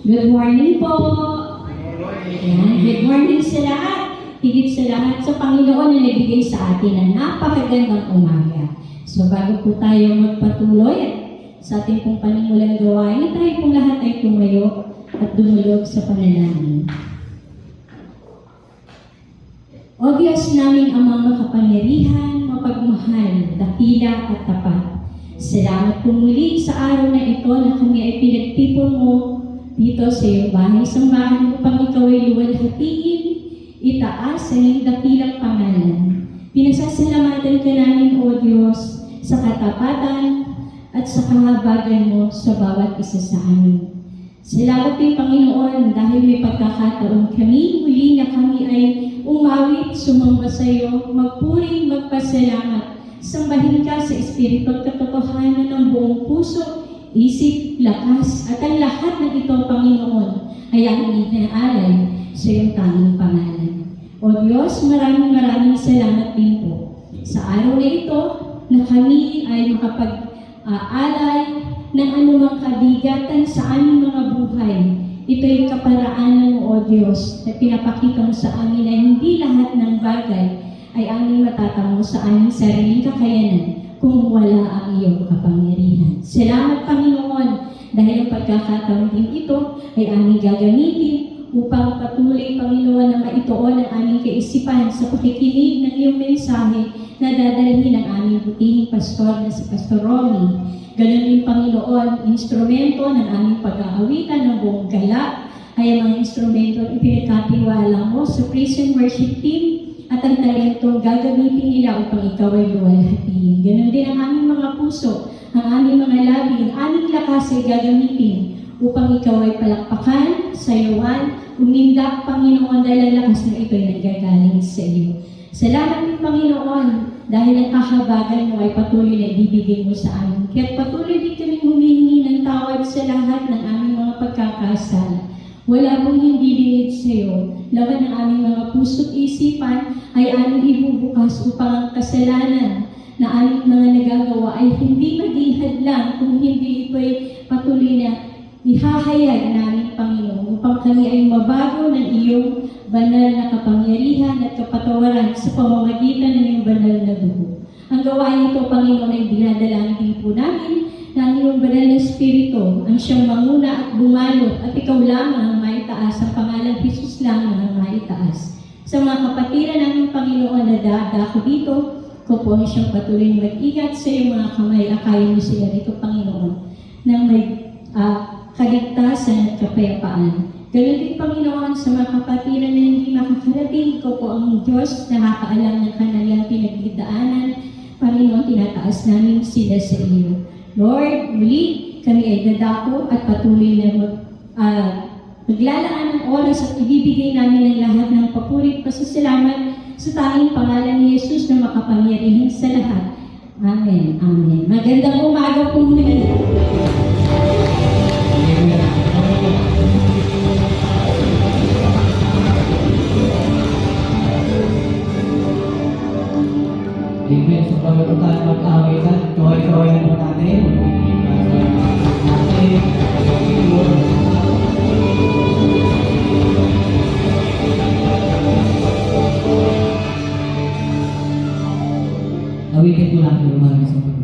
Good morning po. Ayan. Good morning sa lahat. Higit sa lahat sa Panginoon na nagbigay sa atin ng napakagandang umaga. So bago po tayo magpatuloy sa ating pong panimulang gawain, tayo pong lahat ay tumayo at dumulog sa panalangin. O Diyos naming amang makapangyarihan, mapagmahal, dakila at tapat. Salamat po muli sa araw na ito na kami ay pinagtipon mo dito sa iyong bahay-sambahan upang ikaw ay luwalhatiin, itaas sa iyong dakilang pangalan. Pinasasalamatan ka namin, O Diyos, sa katapatan at sa kahabagan mo sa bawat isa sa amin. Salamat din, Panginoon, dahil may pagkakataon kami, muli na kami ay umawit, sumamba sa iyo, magpuri, magpasalamat, sambahin ka sa Espiritu at katotohanan ng buong puso, isip, lakas, at ang lahat ng ito, Panginoon, ay ang inaalay sa iyong tanging pangalan. O Diyos, maraming salamat din po sa araw na ito na kami ay makapag-alay ng anumang kabigatan sa aming mga buhay. Ito yung kaparaanan mo, O Diyos, na pinapakita mo sa amin na hindi lahat ng bagay ay aming matatamo sa aming sariling kakayanan kung wala ang iyong kapangyarihan. Salamat, Panginoon, dahil ang pagkakataon din ito ay aming gagamitin upang patuloy, Panginoon, na maituon ang aming kaisipan sa pakikinig ng iyong mensahe na dadalhin ng aming butihing pastor na si Pastor Romy. Ganun din, Panginoon, instrumento ng aming pag-aawitan ng buong gala ay ang mga instrumento ang ipinagkatiwala mo sa praise and worship team at ang talentong gagamitin nila upang ikaw ay luwalhatiin. Ganun din ang aming mga puso, ang aming mga labi, ang aming lakas ay gagamitin upang ikaw ay palakpakan, sayawan, umindak, Panginoon, dahil ang lakas na ito ay nanggagaling sa iyo. Salamat din, Panginoon, dahil ang kahabagan mo ay patuloy na ibibigay mo sa amin. Kaya patuloy din kami humihingi ng tawad sa lahat ng aming mga pagkakasala. Wala pong hindi lingid sa iyo. Laban ng aming mga puso't isipan ay aming ibubukas upang ang kasalanan na aming mga nagagawa ay hindi maging hadlang kung hindi ito ay patuloy na ihahayag namin, Panginoon, upang kami ay mabago ng iyong banal na kapangyarihan at kapatawaran sa pamamagitan ng iyong banal na dugo. Ang gawain ito, Panginoon, ay dinadalangin din po namin ng iyong banal na Espiritu, ang siyang manguna at bumalot, at ikaw lamang ang maitaas, ang pangalan Jesus lamang ang maitaas. Sa mga kapatiran namin, Panginoon, na dadako dito, ko po ang siyang patuloy na mag-ingat sa iyong mga kamay, akayin mo sila dito, Panginoon, nang may kaligtasan at kapayapaan. Ganun din, Panginoon, sa mga kapatiran na hindi makakarating, ko po ang Diyos na nakakaalam ng kanilang pinagdidaanan. Panginoon, tinataas namin sila sa iyo. Lord, muli kami ay dadako at patuloy na maglalaan ng oras at ibibigay namin ang lahat ng papuri at pasasalamat sa tanging pangalan ni Jesus na makapangyarihan sa lahat. Amen. Amen. Magandang umaga po muli. Amen. So, bago tayo mag-awitan, kaway-kawayan po natin. Awitin po natin umaga sa Panginoon.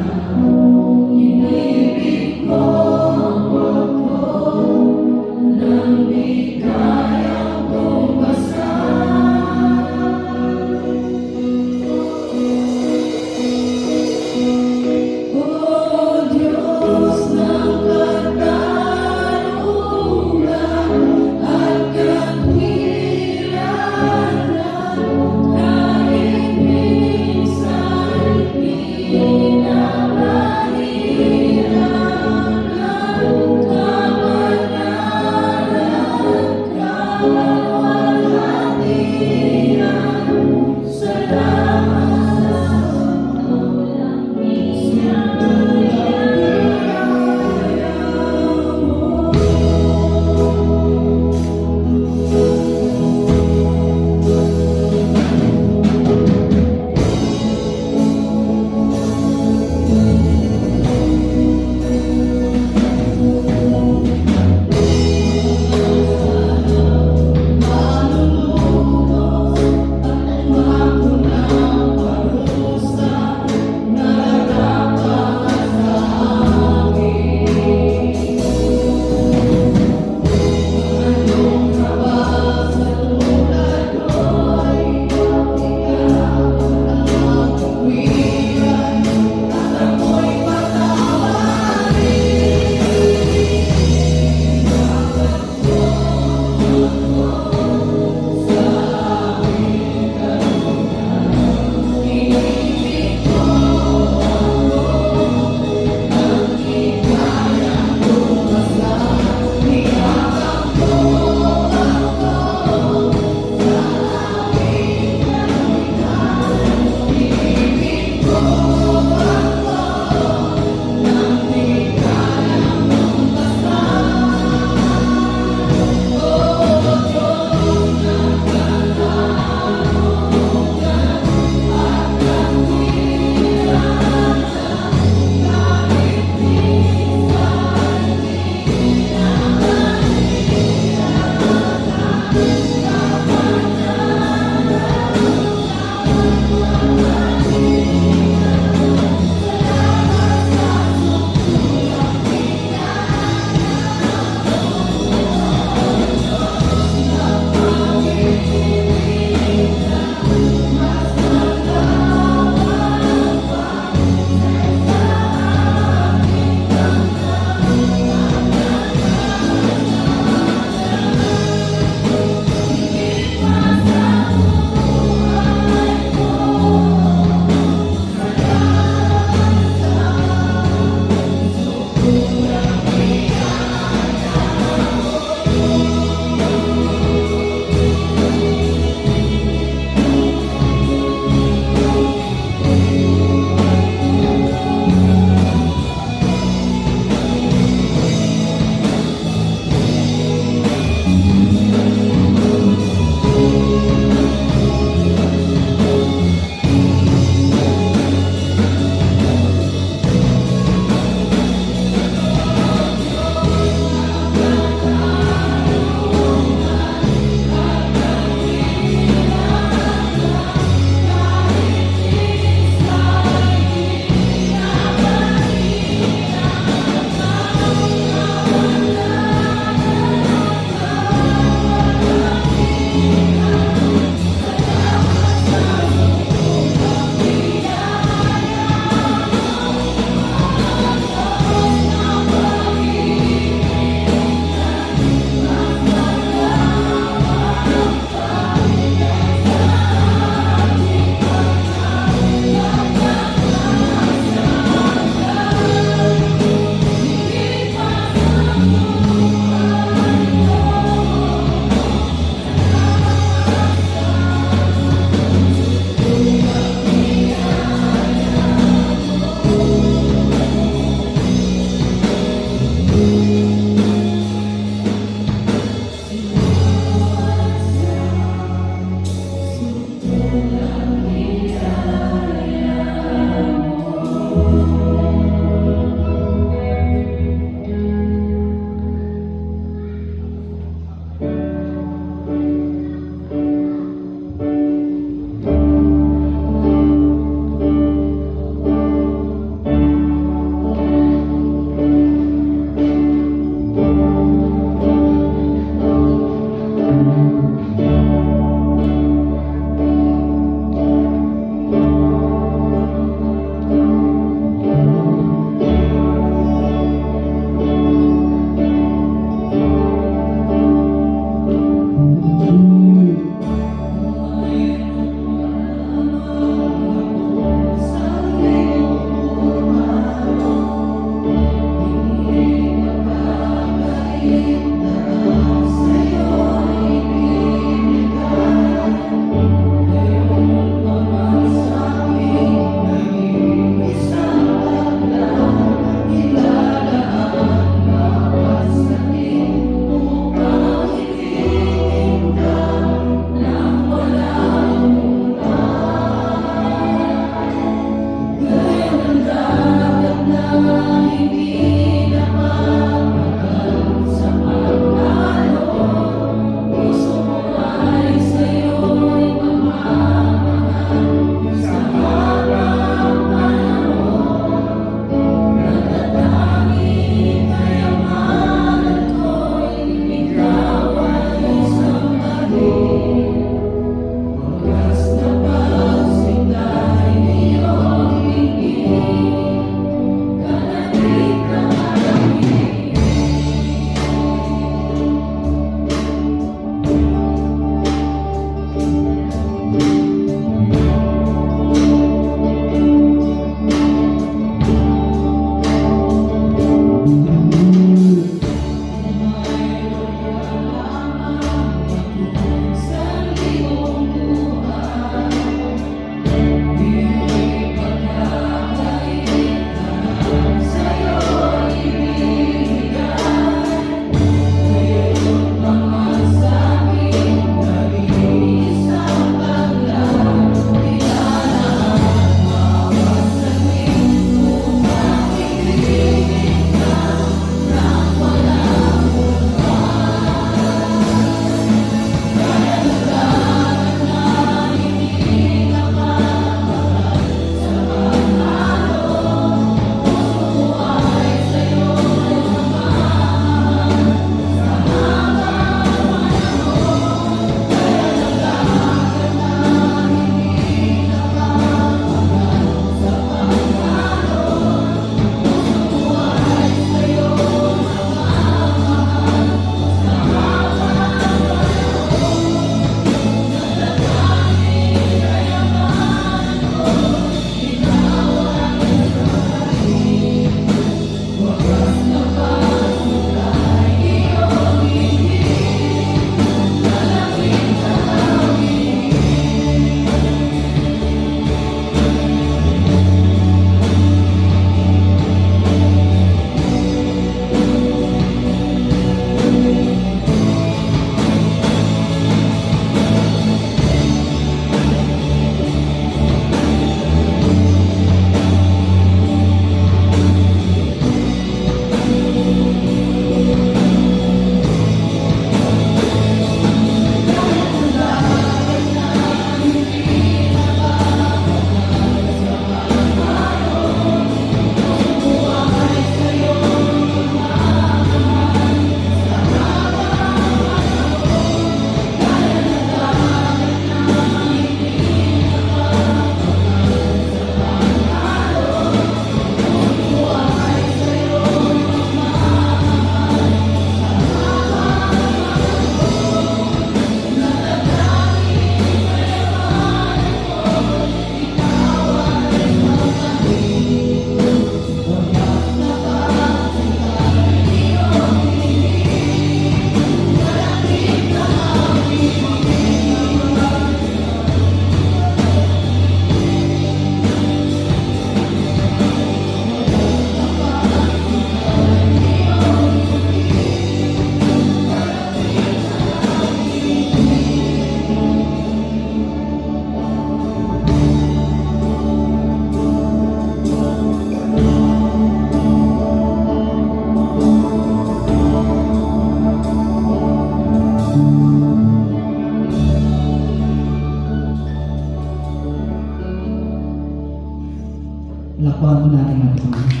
Palakpakan po natin ang ating Panginoon.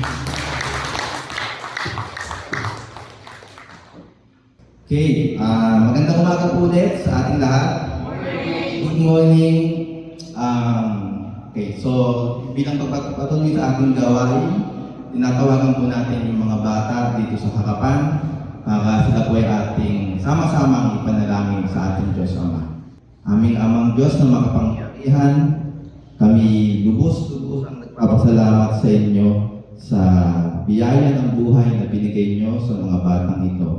Okay, magandang umaga po ulit sa ating lahat. Good morning. Okay, so bilang pagpapatuloy sa ating gawain, tinatawagan po natin yung mga bata dito sa harapan para sila po ay ating sama-samang ipanalangin sa ating Diyos Ama. Aming Amang Diyos na makapangyarihan, kami lubos-lubos ang nagpapasalamat sa inyo sa biyaya ng buhay na binigay nyo sa mga batang ito.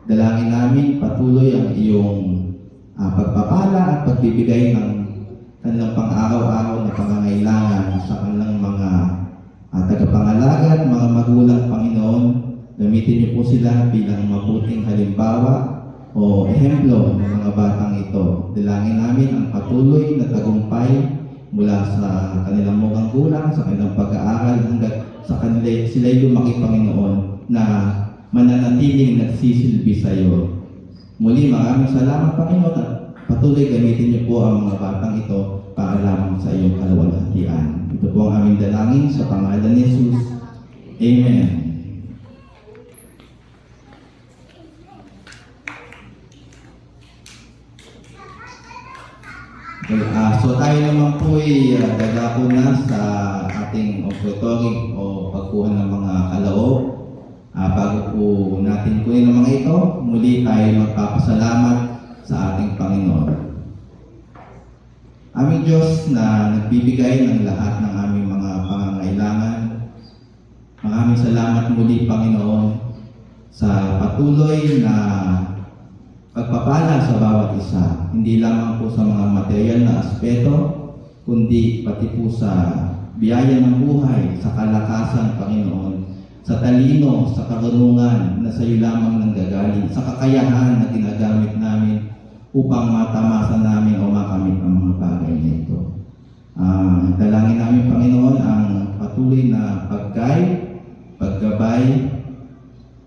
Dalangin namin patuloy ang iyong pagpapala at pagbibigay ng kanilang pang-araw-araw na pangangailangan sa kanilang mga tagapangalaga at mga magulang, Panginoon. Gamitin niyo po sila bilang mabuting halimbawa o ehemplo ng mga batang ito. Dalangin namin ang patuloy na tagumpay mula sa kanilang mukhang gulang, sa kanilang pag-aaral hanggang sa kanila sila'y lumaki, Panginoon, na mananatiling nagsisilbi sa iyo. Muli, maraming salamat, Panginoon, at patuloy gamitin niyo po ang mga batang ito para lamang sa iyong kaluwalhatian. Ito po ang aming dalangin sa pangalan ni Jesus. Amen. Okay, so tayo naman po ay dadako na sa ating offertory o pagkuha ng mga kaloob. Bago po natin kunin ang mga ito, muli tayo magpapasalamat sa ating Panginoon. Aming Diyos na nagbibigay ng lahat ng aming mga pangangailangan, maraming salamat muli, Panginoon, sa patuloy na pagpapala sa bawat isa, hindi lamang po sa mga material na aspeto, kundi pati po sa biyaya ng buhay, sa kalakasan, Panginoon, sa talino, sa karunungan na sa iyo lamang nanggagaling, sa kakayahan na ginagamit namin upang matamasa namin o makamit ang mga bagay na ito. Dalangin namin, Panginoon, ang patuloy na paggabay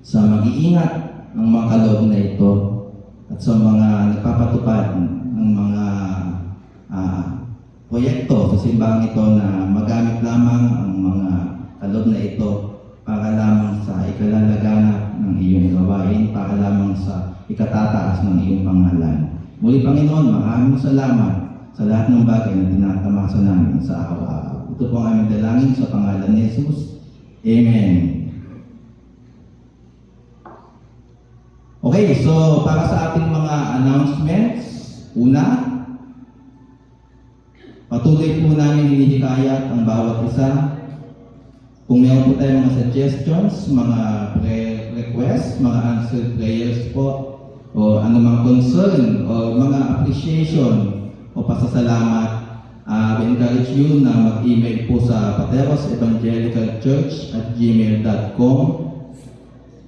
sa mag-iingat ng mga kaloob na ito at sa mga nagpapatupad ng mga proyekto sa simbahan ito na magamit lamang ang mga kaloob na ito para lamang sa ikalalagana ng iyong gawain, para lamang sa ikatataas ng iyong pangalan. Muli, Panginoon, maraming salamat sa lahat ng bagay na tinatamasa namin sa araw-araw. Ito po ang aming dalangin sa pangalan ni Jesus. Amen. Okay, so para sa ating mga announcements, una, patuloy po namin hinihikayat ang bawat isa. Kung meron po tayong mga suggestions, mga prayer requests, mga answered prayers po, o anumang concern, o mga appreciation, o pasasalamat, we encourage you na mag-email po sa paterosevangelicalchurch@gmail.com.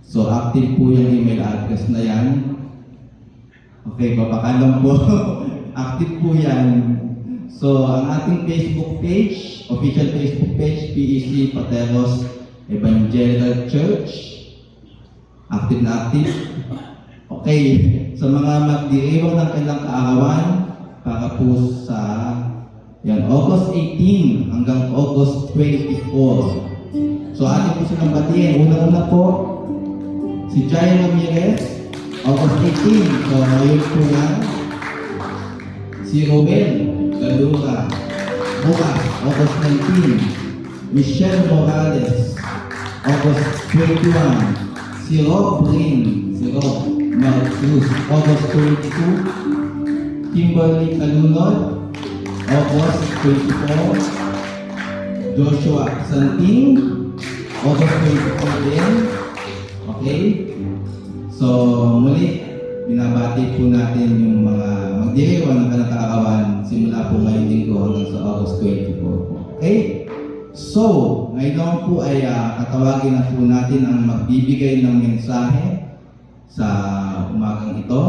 So, active po yung email address na yan. Okay, papakalam po. Active po yan. So, ang ating Facebook page, official Facebook page, PEC Pateros Evangelical Church. Active na active. Okay, sa mga magdiriwang ng kailang kaarawan, para po sa August 18 hanggang August 24. So, atin po silang batiin. Una-una po, si Jai Ramirez, August 18. So, ngayon po yan. Si Robel Galura, bukas, August 19. Michelle Morales, August 21. Si Rob Marcus, August 22. Kimberly Calunod, August 24. Joshua Santing, August 24 din. Okay? So, muli, binabati po natin yung mga magdiriwang ng kanakaarawan simula po ngayong linggo hanggang sa August 24 po. Okay? So, ngayon po ay katawagin na po natin ang magbibigay ng mensahe sa umagang ito.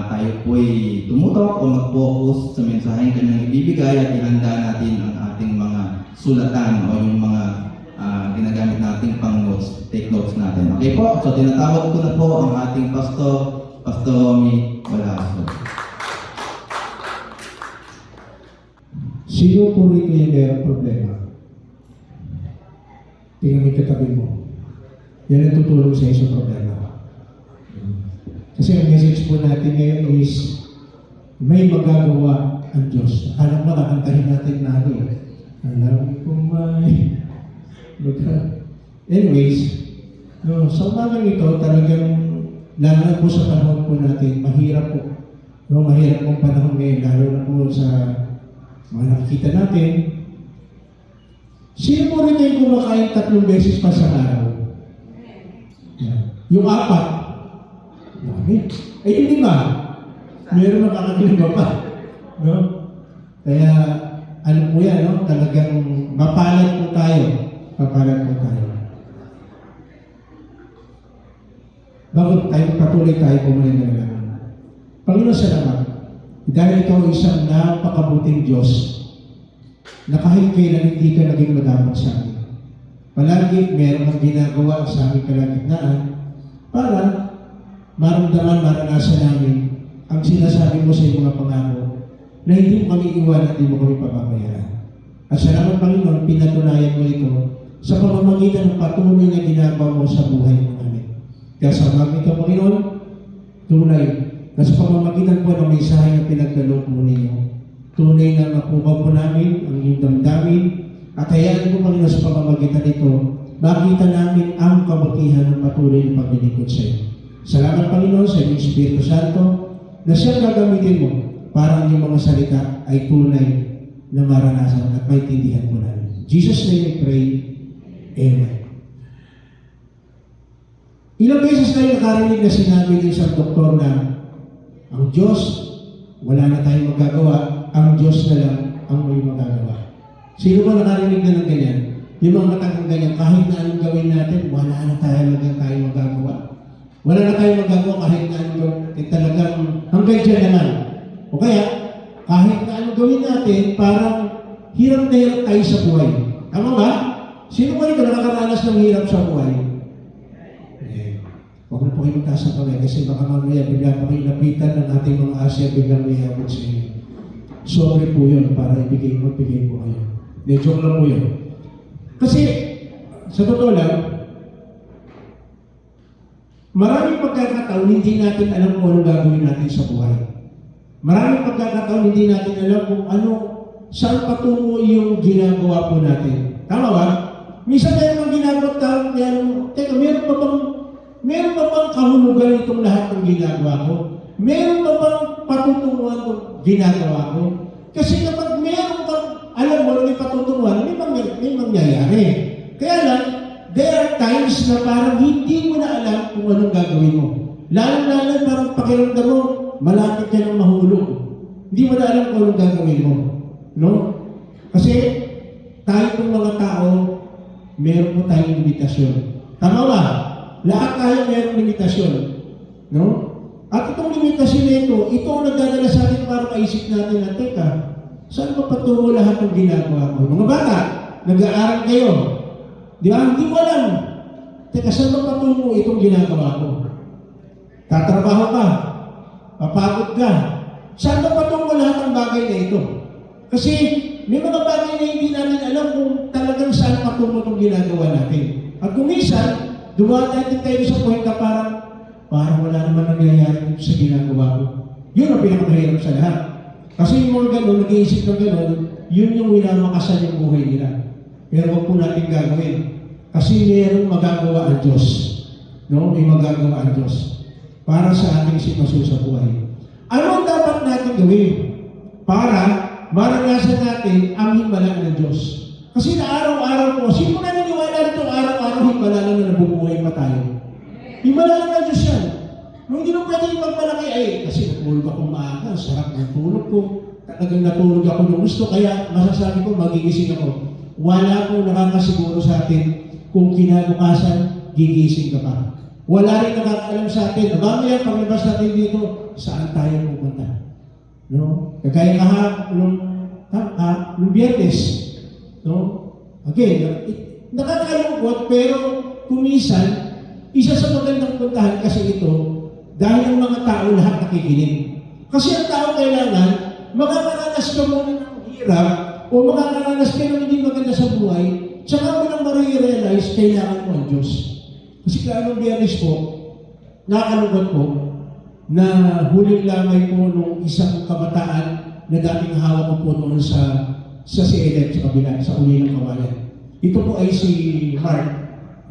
Tayo po ay tumutok o mag-focus sa mensaheng kanyang ibibigay at ihanda natin ang ating mga sulatan o yung mga ginagamit nating pang notes, take notes natin. Okay po, so tinatawag ko na po ang ating Pastor Romy Balaso. Sino po rito yung mayroong problema? Tingnan mo yung katabi mo. Yan ang tutulong sa iyo sa problema. Kasi ang message po natin ngayon is, may magagawa ang Diyos. Alam mo, nakantahin natin na ano eh. Alam ko may anyways, no, sa umagang ito, talagang lalo na po sa panahon po natin, mahirap po. No, mahirap pong panahon ngayon, lalo na po sa mga nakikita natin. Sino po rin yung kumakain 3 beses pa sa araw? Yan. Yung 4. Dami. Eh, yung 5. Meron makakakilima pa. No? Kaya, ano po yan, no? Talagang mapalad po tayo. Mapalad po tayo. Bakit tayo patuloy tayo pumunay na lang? Panginoon, salamat. Dahil ikaw isang napakabuting Diyos na kahit kailan hindi ka naging madamot sa amin. Palagi meron kang ginagawa sa aming kalagitnaan para maramdaman, maranasan namin ang sinasabi mo sa iyong mga pangako na hindi mo kami iwan at hindi mo kami pababayaan. At salamat, Panginoon, pinatunayan mo ito sa pamamagitan ng patuloy na ginagawa mo sa buhay mo namin. Kaya sa mga ito, Panginoon, tunay na sa pamamagitan po ng mensahe na pinagkaloob mo ninyo, tunay na mapukaw po namin ang iyong damdamin at hayaan po, Panginoon, sa pamamagitan nito, makita namin ang kabutihan ng patuloy na paglilingkod sa iyo. Salamat, Panginoon, sa iyong Espiritu Santo na siyang gagamitin mo para ang iyong mga salita ay tunay na maranasan at maintindihan mo namin. In Jesus' name I pray. Amen. Ilang beses tayo nakarinig na sinabi ng isang doktor na ang Diyos, wala na tayong magagawa, ang Diyos na lang ang may magagawa. Sino ba nakarinig na ng ganyan? Yung mga matagang ganyan, kahit na anong gawin natin, wala na tayong magagawa. Wala na tayong magagawa kahit na anong gawin, talagang hanggang dyan naman. O kaya, kahit na anong gawin natin, parang hirap na hirap tayo sa buhay. Tama ba? Sino ba ito nakakaranas ng hirap sa buhay? Huwag na po kayo magtaas ng kamay kasi baka mamaya bigla pa kayo lapitan ng ating mga asya biglang may habot sa inyo. Sobre po yun para magbigay po kayo. Joke lang po yun. Kasi, sa totoo lang, maraming pagkakataon hindi natin alam kung anong gagawin natin sa buhay. Maraming pagkakataon hindi natin alam kung saan patungo yung ginagawa po natin. Tama ba? Minsan meron ang ginagawa tayo, teka, meron pa bang kahulugan itong lahat ng ginagawa ko? Meron pa bang patutunguhan itong ginagawa ko? Kasi kapag meron pang alam mo na may patutunguhan, may mangyayari. Kaya lang, there are times na parang hindi mo na alam kung anong gagawin mo. Lalo parang pakiramdam mo, malapit ka ng mahulog. Hindi mo na alam kung anong gagawin mo. No? Kasi tayo pong mga tao, meron po tayong limitasyon. Tama ba? Lahat tayo mayroong limitasyon. No? At itong limitasyon na ito ang nagdadala sa atin para maisip natin na, teka, saan ba patungo lahat ng ginagawa ko? Mga bata, nag-aaral kayo. Di ba? Hindi mo alam. Teka, saan ba patungo itong ginagawa ko? Tatrabaho ka. Papagod ka. Saan ba patungo lahat ng bagay na ito? Kasi may mga bagay na hindi natin alam kung talagang saan patungo itong ginagawa natin. At kung minsan, dumating tayo sa point na parang wala naman nangyayari sa ginagawa ko. Yun ang pinakamahirap sa lahat. Kasi yung mga gano'n, nag-iisip ng gano'n, yun yung winamakasan yung buhay nila. Pero huwag po natin gagawin. Kasi mayroong magagawa ang Diyos. No? May magagawa ang Diyos para sa ating sitwasyon sa buhay. Ano ang dapat natin gawin para maranasan natin ang himala ng Diyos? Kasi na araw-araw po, sino na naniwala nito araw-araw himala lang na nabubuhay pa tayo? Himala lang ng Diyos yan. Nung hindi mo pwede magmalaki, kasi natulog ako maaga, sarap ng tulog ko. Talagang natulog ako ng gusto, kaya masasabi ko, magigising ako. Wala pong nakakasiguro sa atin kung kinabukasan, gigising ka pa. Wala rin nakakaalam sa atin. Mamaya, paglabas natin dito, saan tayo pupunta? No? Kagaya nung Biyernes, no? Again, nakakalungkot, pero kumisan, isa sa magandang puntahan kasi ito, dahil ang mga tao lahat nakikinig. Kasi ang tao kailangan, makakaranas ka muna ng hirap, o makakaranas ka ng hindi maganda sa buhay, tsaka mo nang marirealize realize, kailangan mo ang Diyos. Kasi kaanong Biyernes po, nakakalungkot po, na huling lamay po nung isang kabataan na dating hawak ko po noon sa CLF, sa kabila, sa uli ng kawalan. Ito po ay si Mark.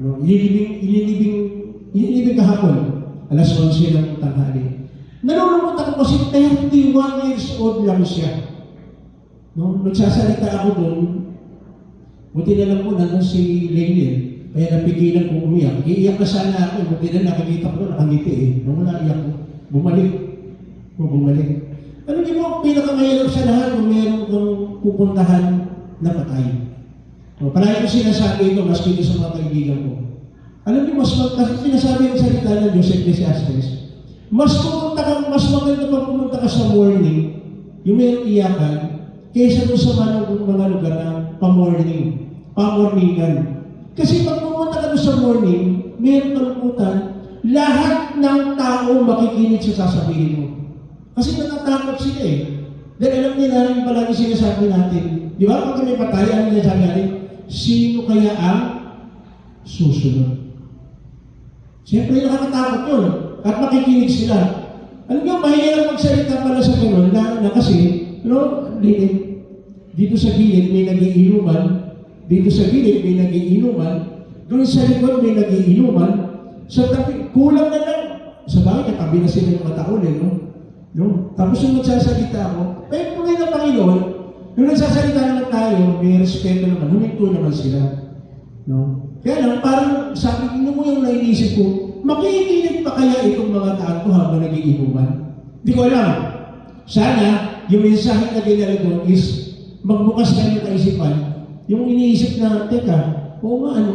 No? Inilibing kahapon, alas 11 ng tanghali. Nalulungkot ako kasi 31 years old lang siya. No? Nagsasalita ako doon, buti na lang po nandun si Lenny. Kaya napigilan ko umiyak. Iiyak na sana ako, buti na nakikita ko, nakangiti eh. Nung wala iyak ko, bumalik. Alam niyo mo, pinakamahirap sa lahat kung meron kang pupuntahan na patay. O, palagi ko sinasabi ito, mas kito sa mga kaibigan ko. Alam niyo, kasi sinasabi yung salita ng Diyos, Ecclesiastes, mas maganda pa pumunta ka sa morning, yung merong iyakan, kaysa doon sa mga lugar na pamorningan. Kasi pag pumunta ka doon sa morning, mayroong kalungkutan, lahat ng tao makikinig sa sasabihin mo. Kasi natatakot sila eh. Dahil alam nila yung palagi sinasabi natin. Di ba? Pag may patay, ano sinasabi natin? Sino kaya ang susunod? Siyempre nakakatakot yun. At makikinig sila. Alam nyo, mahirap magsalita pala sa gano'n na kasi, dito sa gilid may nagiinuman, dito sa gilid may nagiinuman, doon sa likod may nagiinuman, sa tabi, kulang na lang. Sa bagay, katabi na sila ng mataon no? Tapos yung nagsasalita ako, pero kung ngayon ang Panginoon, nung nagsasalita naman tayo, may respeto naman, huminto naman sila. No? Kaya lang, parang sabi mo yung nainisip ko, makikinig pa kaya itong mga tao habang nagiinuman? Hindi ko alam. Sana, yung mensahe na ginala doon is magbukas tayo ng kaisipan. Yung iniisip na, teka, oo nga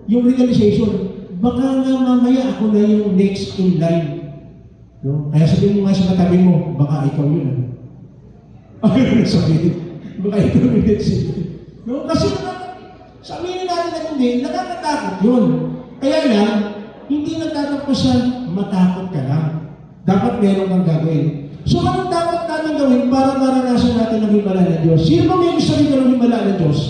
yung realization, baka nga mamaya ako na yung next in line. No? Kaya sabihin mo nga sa katabi mo, baka ikaw yun. Ayun na sabihin, baka ikaw yung next in line. No? Kasi sabihin natin na hindi, nakakatakot yun. Kaya lang, hindi nagtatapos sa matakot ka lang. Dapat meron kang gagawin. So anong dapat natin gawin para maranasan natin ang himala ng Diyos? Sino ba may gusto rin ng himala ng Diyos?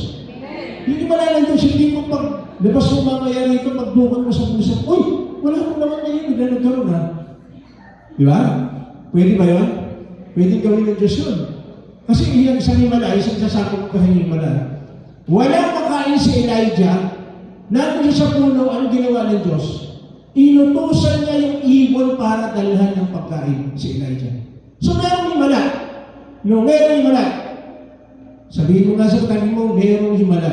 Yung himala ng Diyos, hindi mo pag labas mo mamaya rito, magdukan mo sa puso, uy, wala ko naman ngayon, nagkaroon ha. Di ba? Pwede ba yun? Pwede gawin ng Diyos yun. Kasi iyan sa himala, isang sasakot ko sa himala. Walang makain si Elijah, nandun siya sa puno, ang ginawa ng Diyos? Inutusan niya yung ibon para dalhan ng pagkain si Elijah. So merong himala. No, merong himala. Sabihin mo nga sa katabi mo, merong himala.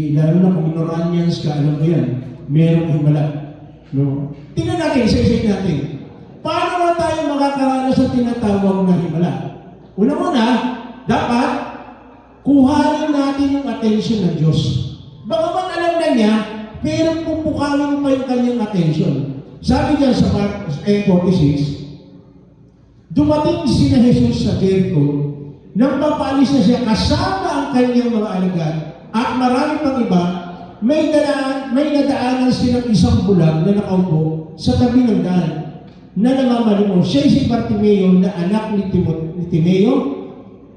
Lalo na kung ignoranyans ka, alam mo yan, merong himala. No? Tingnan natin, isa-isip natin. Paano na tayo makakaranas sa tinatawag na himala? Una-una, dapat kuhanin natin yung attention ng Diyos. Bagamat alam na niya, pero pupukawin pa yung kanyang attention. Sabi niya sa Mark 46, dumating si na Jesus sa Jericho, nang papaalis na siya kasama ang kanyang mga alagad, at marami pang iba, may nadaanan silang isang bulag na nakaupo sa tabi ng daan na namamalimos. Siya si Bartimeo na anak ni Timeo.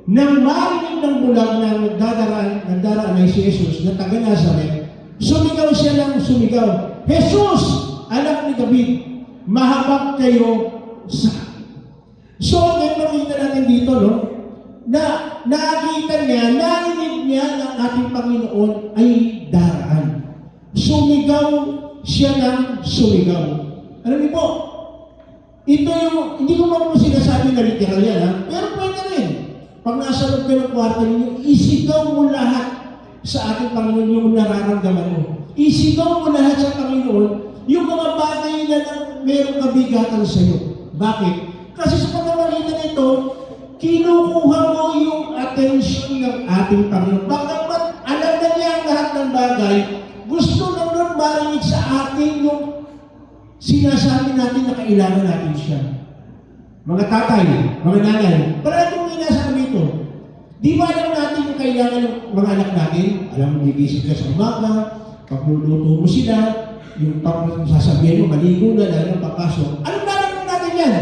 Nang marinig ng bulag na nagdaraan ay si Jesus na taga Nazaret, sumigaw siya ng sumigaw, Jesus, anak ni David, mahabag kayo sa akin. So, nakita natin dito, no? Na nakita niya, narinig niya na ating Panginoon ay daraan. Sumigaw siya ng sumigaw. Alam niyo po, ito yung, hindi ko man po sinasabi na literal yan, ha? Pero pwede rin. Pag nasa loob ka ng kwarto ninyo, isigaw mo lahat sa ating Panginoon yung nararamdaman mo. Isigaw mo lahat sa Panginoon yung mga bagay na mayroong kabigatan sa iyo. Bakit? Kasi sa pagmamagitan nito, kinukuha mo yung attention ng ating Panginoon. Bagamat alam na niya ang lahat ng bagay, gusto na nun marinig sa atin yung sinasabi natin na kailangan natin siya. Mga tatay, mga nanay, parang kung inasabi dito, di ba alam natin yung kailangan ng mga anak natin? Alam mo, gigising ka sa umaga, pagluluto mo sila, yung sasabihin mo, maligo na, lalo ng papasok. Alam natin yan.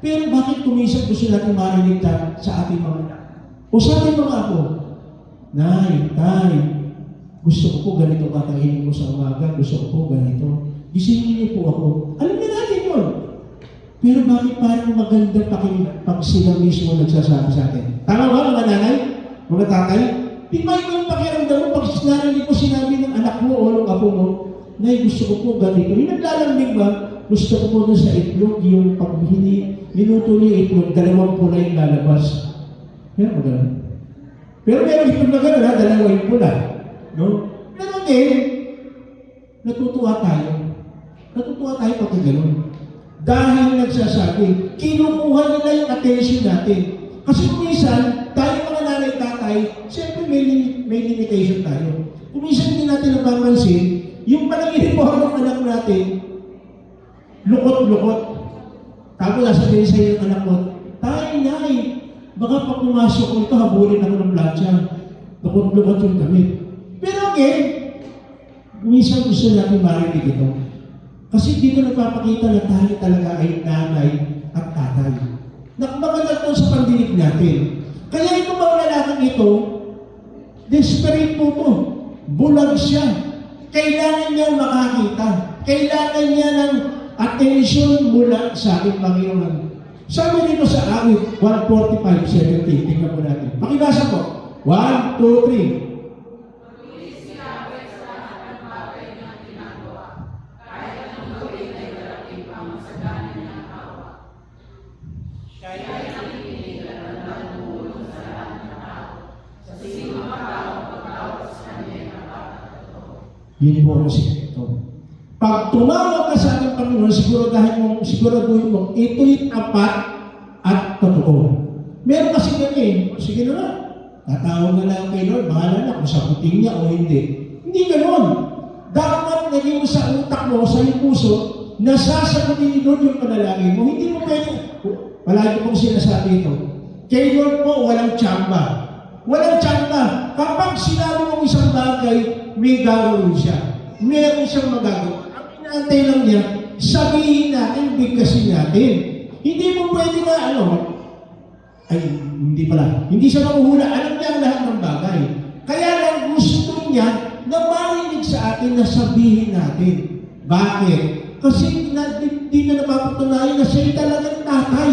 Pero bakit kumisap gusto natin marinig sa ating mga anak? O sa ating mga apo, Nay, Tay, Gusto ko po ganito kakainin mo sa umaga, gusto ko po ganito. Gisingin niyo po ako. Alam na natin yun. Pero bakit parang maganda pag sila mismo nagsasabi sa atin? Tama ba mga nanay? Mga tatay? Di ba yung pakiramdam mo pag narinig ko sinabi ng anak mo o ng apo mo, Nay, gusto ko po ganito. Yung naglalambing ba, gusto ko po doon sa itlog, yung pag minuto niya itlog, 2 pula yung lalabas. Yan, maganda. Pero meron itlog na gano'n, 2 yung pula. No? Pero again, natutuwa tayo. Natutuwa tayo pag gano'n. Dahil nagsasabi, kinukuha nila yung attention natin. Kasi kung minsan, tayo mga nanay tatay, siyempre may limitation tayo. Kung minsan hindi natin napapansin, yung panangin po ng anak natin, lukot-lukot. Tapos sasabihin sa iyo ng anak mo, Tay, Nay, baka pag pumasok ko ito, habulin ako ng plancha. Lukot-lukot yung damit. Pero again, minsan gusto natin marinig ito. Kasi dito nagpapakita na tayo talaga ay nanay at tatay. Maganda ito sa pandinig natin. Kaya ito bang lalaking ito, desperate po ito. Bulag siya. Kailangan niya makakita. Kailangan niya ng attention mula sa ating Panginoon. Sabi dito sa awit 145:17. Tingnan po natin. Makibasa po. 1, 2, 3. Yun po ang sikreto. Pag tumawag ka sa ating Panginoon, siguraduhin mo, ito'y tapat at totoo. Meron kasi ganyan, sige na lang, tatawag na lang kay Lord, bahala na kung sagutin niya o hindi. Hindi ganoon. Dapat naging mo sa utak mo, sa iyong puso, nasasagutin ni Lord yung panalangin mo. Hindi mo pwede, palagi pong sinasabi ito, kay Lord po, walang tsamba. Walang tsamba. Kapag sinabi mong isang bagay, may gagawin siya. Meron siyang magagawa. Ang inaantay lang niya, sabihin natin, bigkasin natin. Hindi mo pwede na, hindi pala. Hindi siya mahuhula. Alam niya ang lahat ng bagay. Kaya lang gusto niya na marinig sa atin na sabihin natin. Bakit? Kasi hindi na napapatunayan na siya talagang tatay.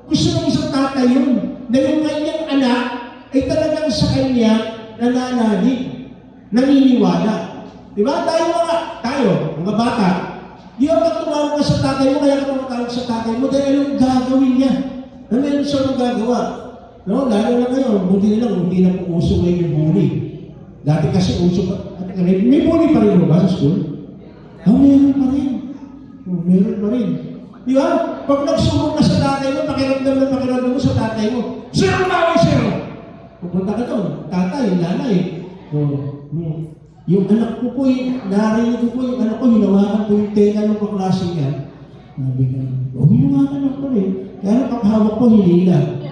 Gusto ng isang tatay yun. Na yung kanyang anak ay talagang sa kanya nananalig, naniniwala. Diba? Tayo, mga bata, di ba tumawag ka sa tatay mo, kaya ka tumatawag sa tatay mo, dahil anong gagawin niya? Na meron siya magagawa. No? Lalo na ngayon, buti na lang, hindi na po uso ngayon yung bully. Dati kasi uso pa, may bully pa rin ba sa school? Meron pa rin. Meron pa rin. Di ba? Pag nagsumbong ka sa tatay mo, pakiramdam mo sa tatay mo, sino bawal sa'yo? Pupunta ka doon, tatay, nanay. Yung anak ko po, narinig ko po, yung anak ko, hinawakan po yung tenga ng kaklase niya. Sabi ka, hinawakan ako rin. Kaya paghawak ko, hindi lang.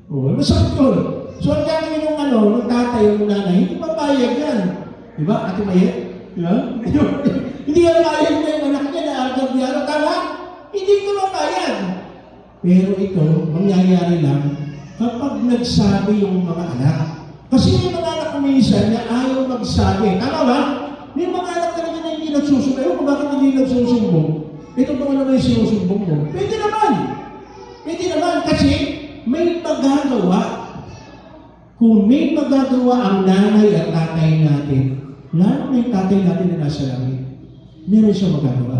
Masakit yun. So, ang gagawin yung ng tatay, yung nanay, hindi mapayag yan. Diba, Ate Mayet? Diba? Hindi yan payag na yung anak niya na agad-diaro. Tama? Hindi ko mapayag. Pero ito, mangyayari lang, kapag nagsabi yung mga anak. Kasi may mga anak kuminsan na ayaw magsabi. Tama ba? May mga anak talaga na hindi nagsusumbong. Ewan ko bakit hindi nagsusumbong. Ito ba naman yung sinusumbong mo? Pwede naman. Pwede naman kasi may magagawa. Kung may magagawa ang nanay at tatay natin, lalo na yung tatay natin na nasa langit, meron siya magagawa.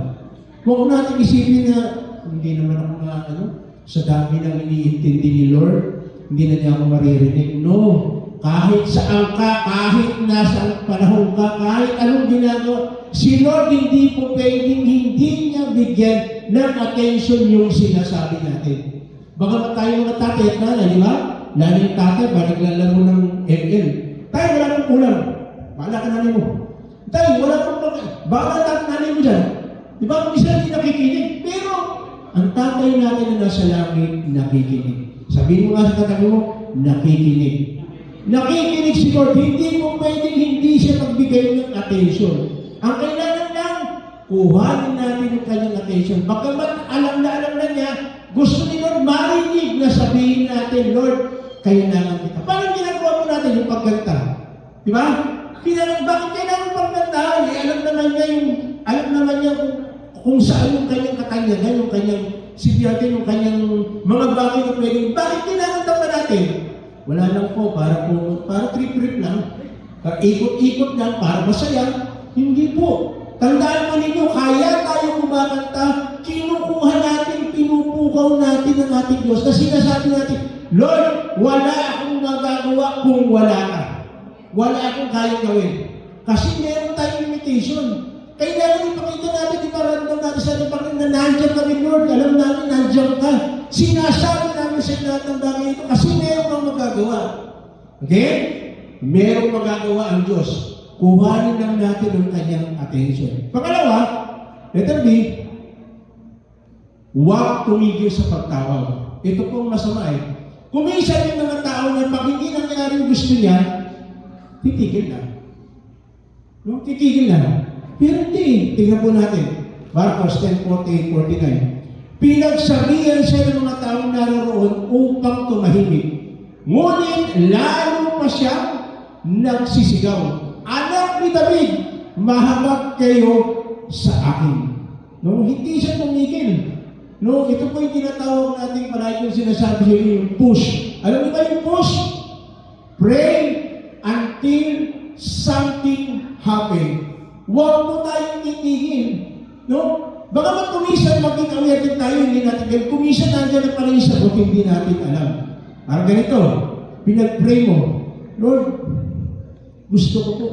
Huwag natin isipin na hindi naman ako sa dami ng iniintindi ni Lord, hindi na niya ako maririnig. No. Kahit saan ka, kahit nasa panahon ka, kahit anong ginagawa, si Lord hindi po pwedeng hindi niya bigyan ng attention yung sinasabi natin. Baka tayo mga tatay at nanay, di ba? Lalo yung tatay, ba naglalaro ng ML. Tayo, wala pong ulam. Bahala ka nanay mo. Tayo, wala pong bahala ka nanay mo dyan. Di ba? Kung isa hindi nakikinig. Pero, ang tatay natin na nasa langit, nakikinig. Sabihin mo nga sa katabi mo, nakikinig. Nakikinig si Lord. Hindi mo pwedeng hindi siya magbigay ng attention. Ang kailangan lang, kuhanin natin yung kanyang attention. Bagamat alam na niya, gusto ni Lord marinig na sabihin natin, Lord, kailangan kita. Parang ginagawa mo natin yung pagkanta. Di ba? Bakit kailangan pang kantahan? Alam naman niya kung saan yung kanyang katanyagan, yung kanyang sibiyagan, yung kanyang mga bagay na pwedeng. Bakit kailangan pa natin? Wala lang po, para trip-trip lang. Para ikot-ikot lang, para masaya. Hindi po. Tandaan mo ninyo, kaya tayo kumakanta, kinukuha natin, pinupukaw natin ang ating Diyos. Kasi sinasabi natin, Lord, wala akong magagawa kung wala ka. Wala akong kayang gawin. Kasi meron tayong limitation. Kailangan ipakita natin, iparamdam natin sa ating Panginoon na nandiyan kami, Lord. Alam namin, nandiyan ka. Sinasabi namin sa lahat ng bagay ito kasi meron kang magagawa. Okay? Merong magagawa ang Diyos. Kuhanin lang natin ang kanyang attention. Pangalawa, letter B, huwag tumigil sa pagtawag. Ito pong masama eh. Kung minsan yung mga tao na pag hindi nangyari yung gusto niya, titigil na. No? Titigil na. Pero hindi. Tingnan po natin. Marcos 10:48-49. Pinagsabihan siya ng mga taong naroroon upang tumahimik. Ngunit lalo pa siya nagsisigaw. Anak ni David, mahabag kayo sa akin. No, hindi siya tumigil. No, ito po yung tinatawag natin palagi yung sinasabi niyo yung push. Alam niyo ba yung push? Pray until something happen. Huwag mo tayong titigil. No? Baka magkumisan, maging aware din tayo, hindi natin gawin. Kumisan nandiyan na pala yung sagot, hindi natin alam. Parang ganito, pinag-pray mo, Lord, gusto ko po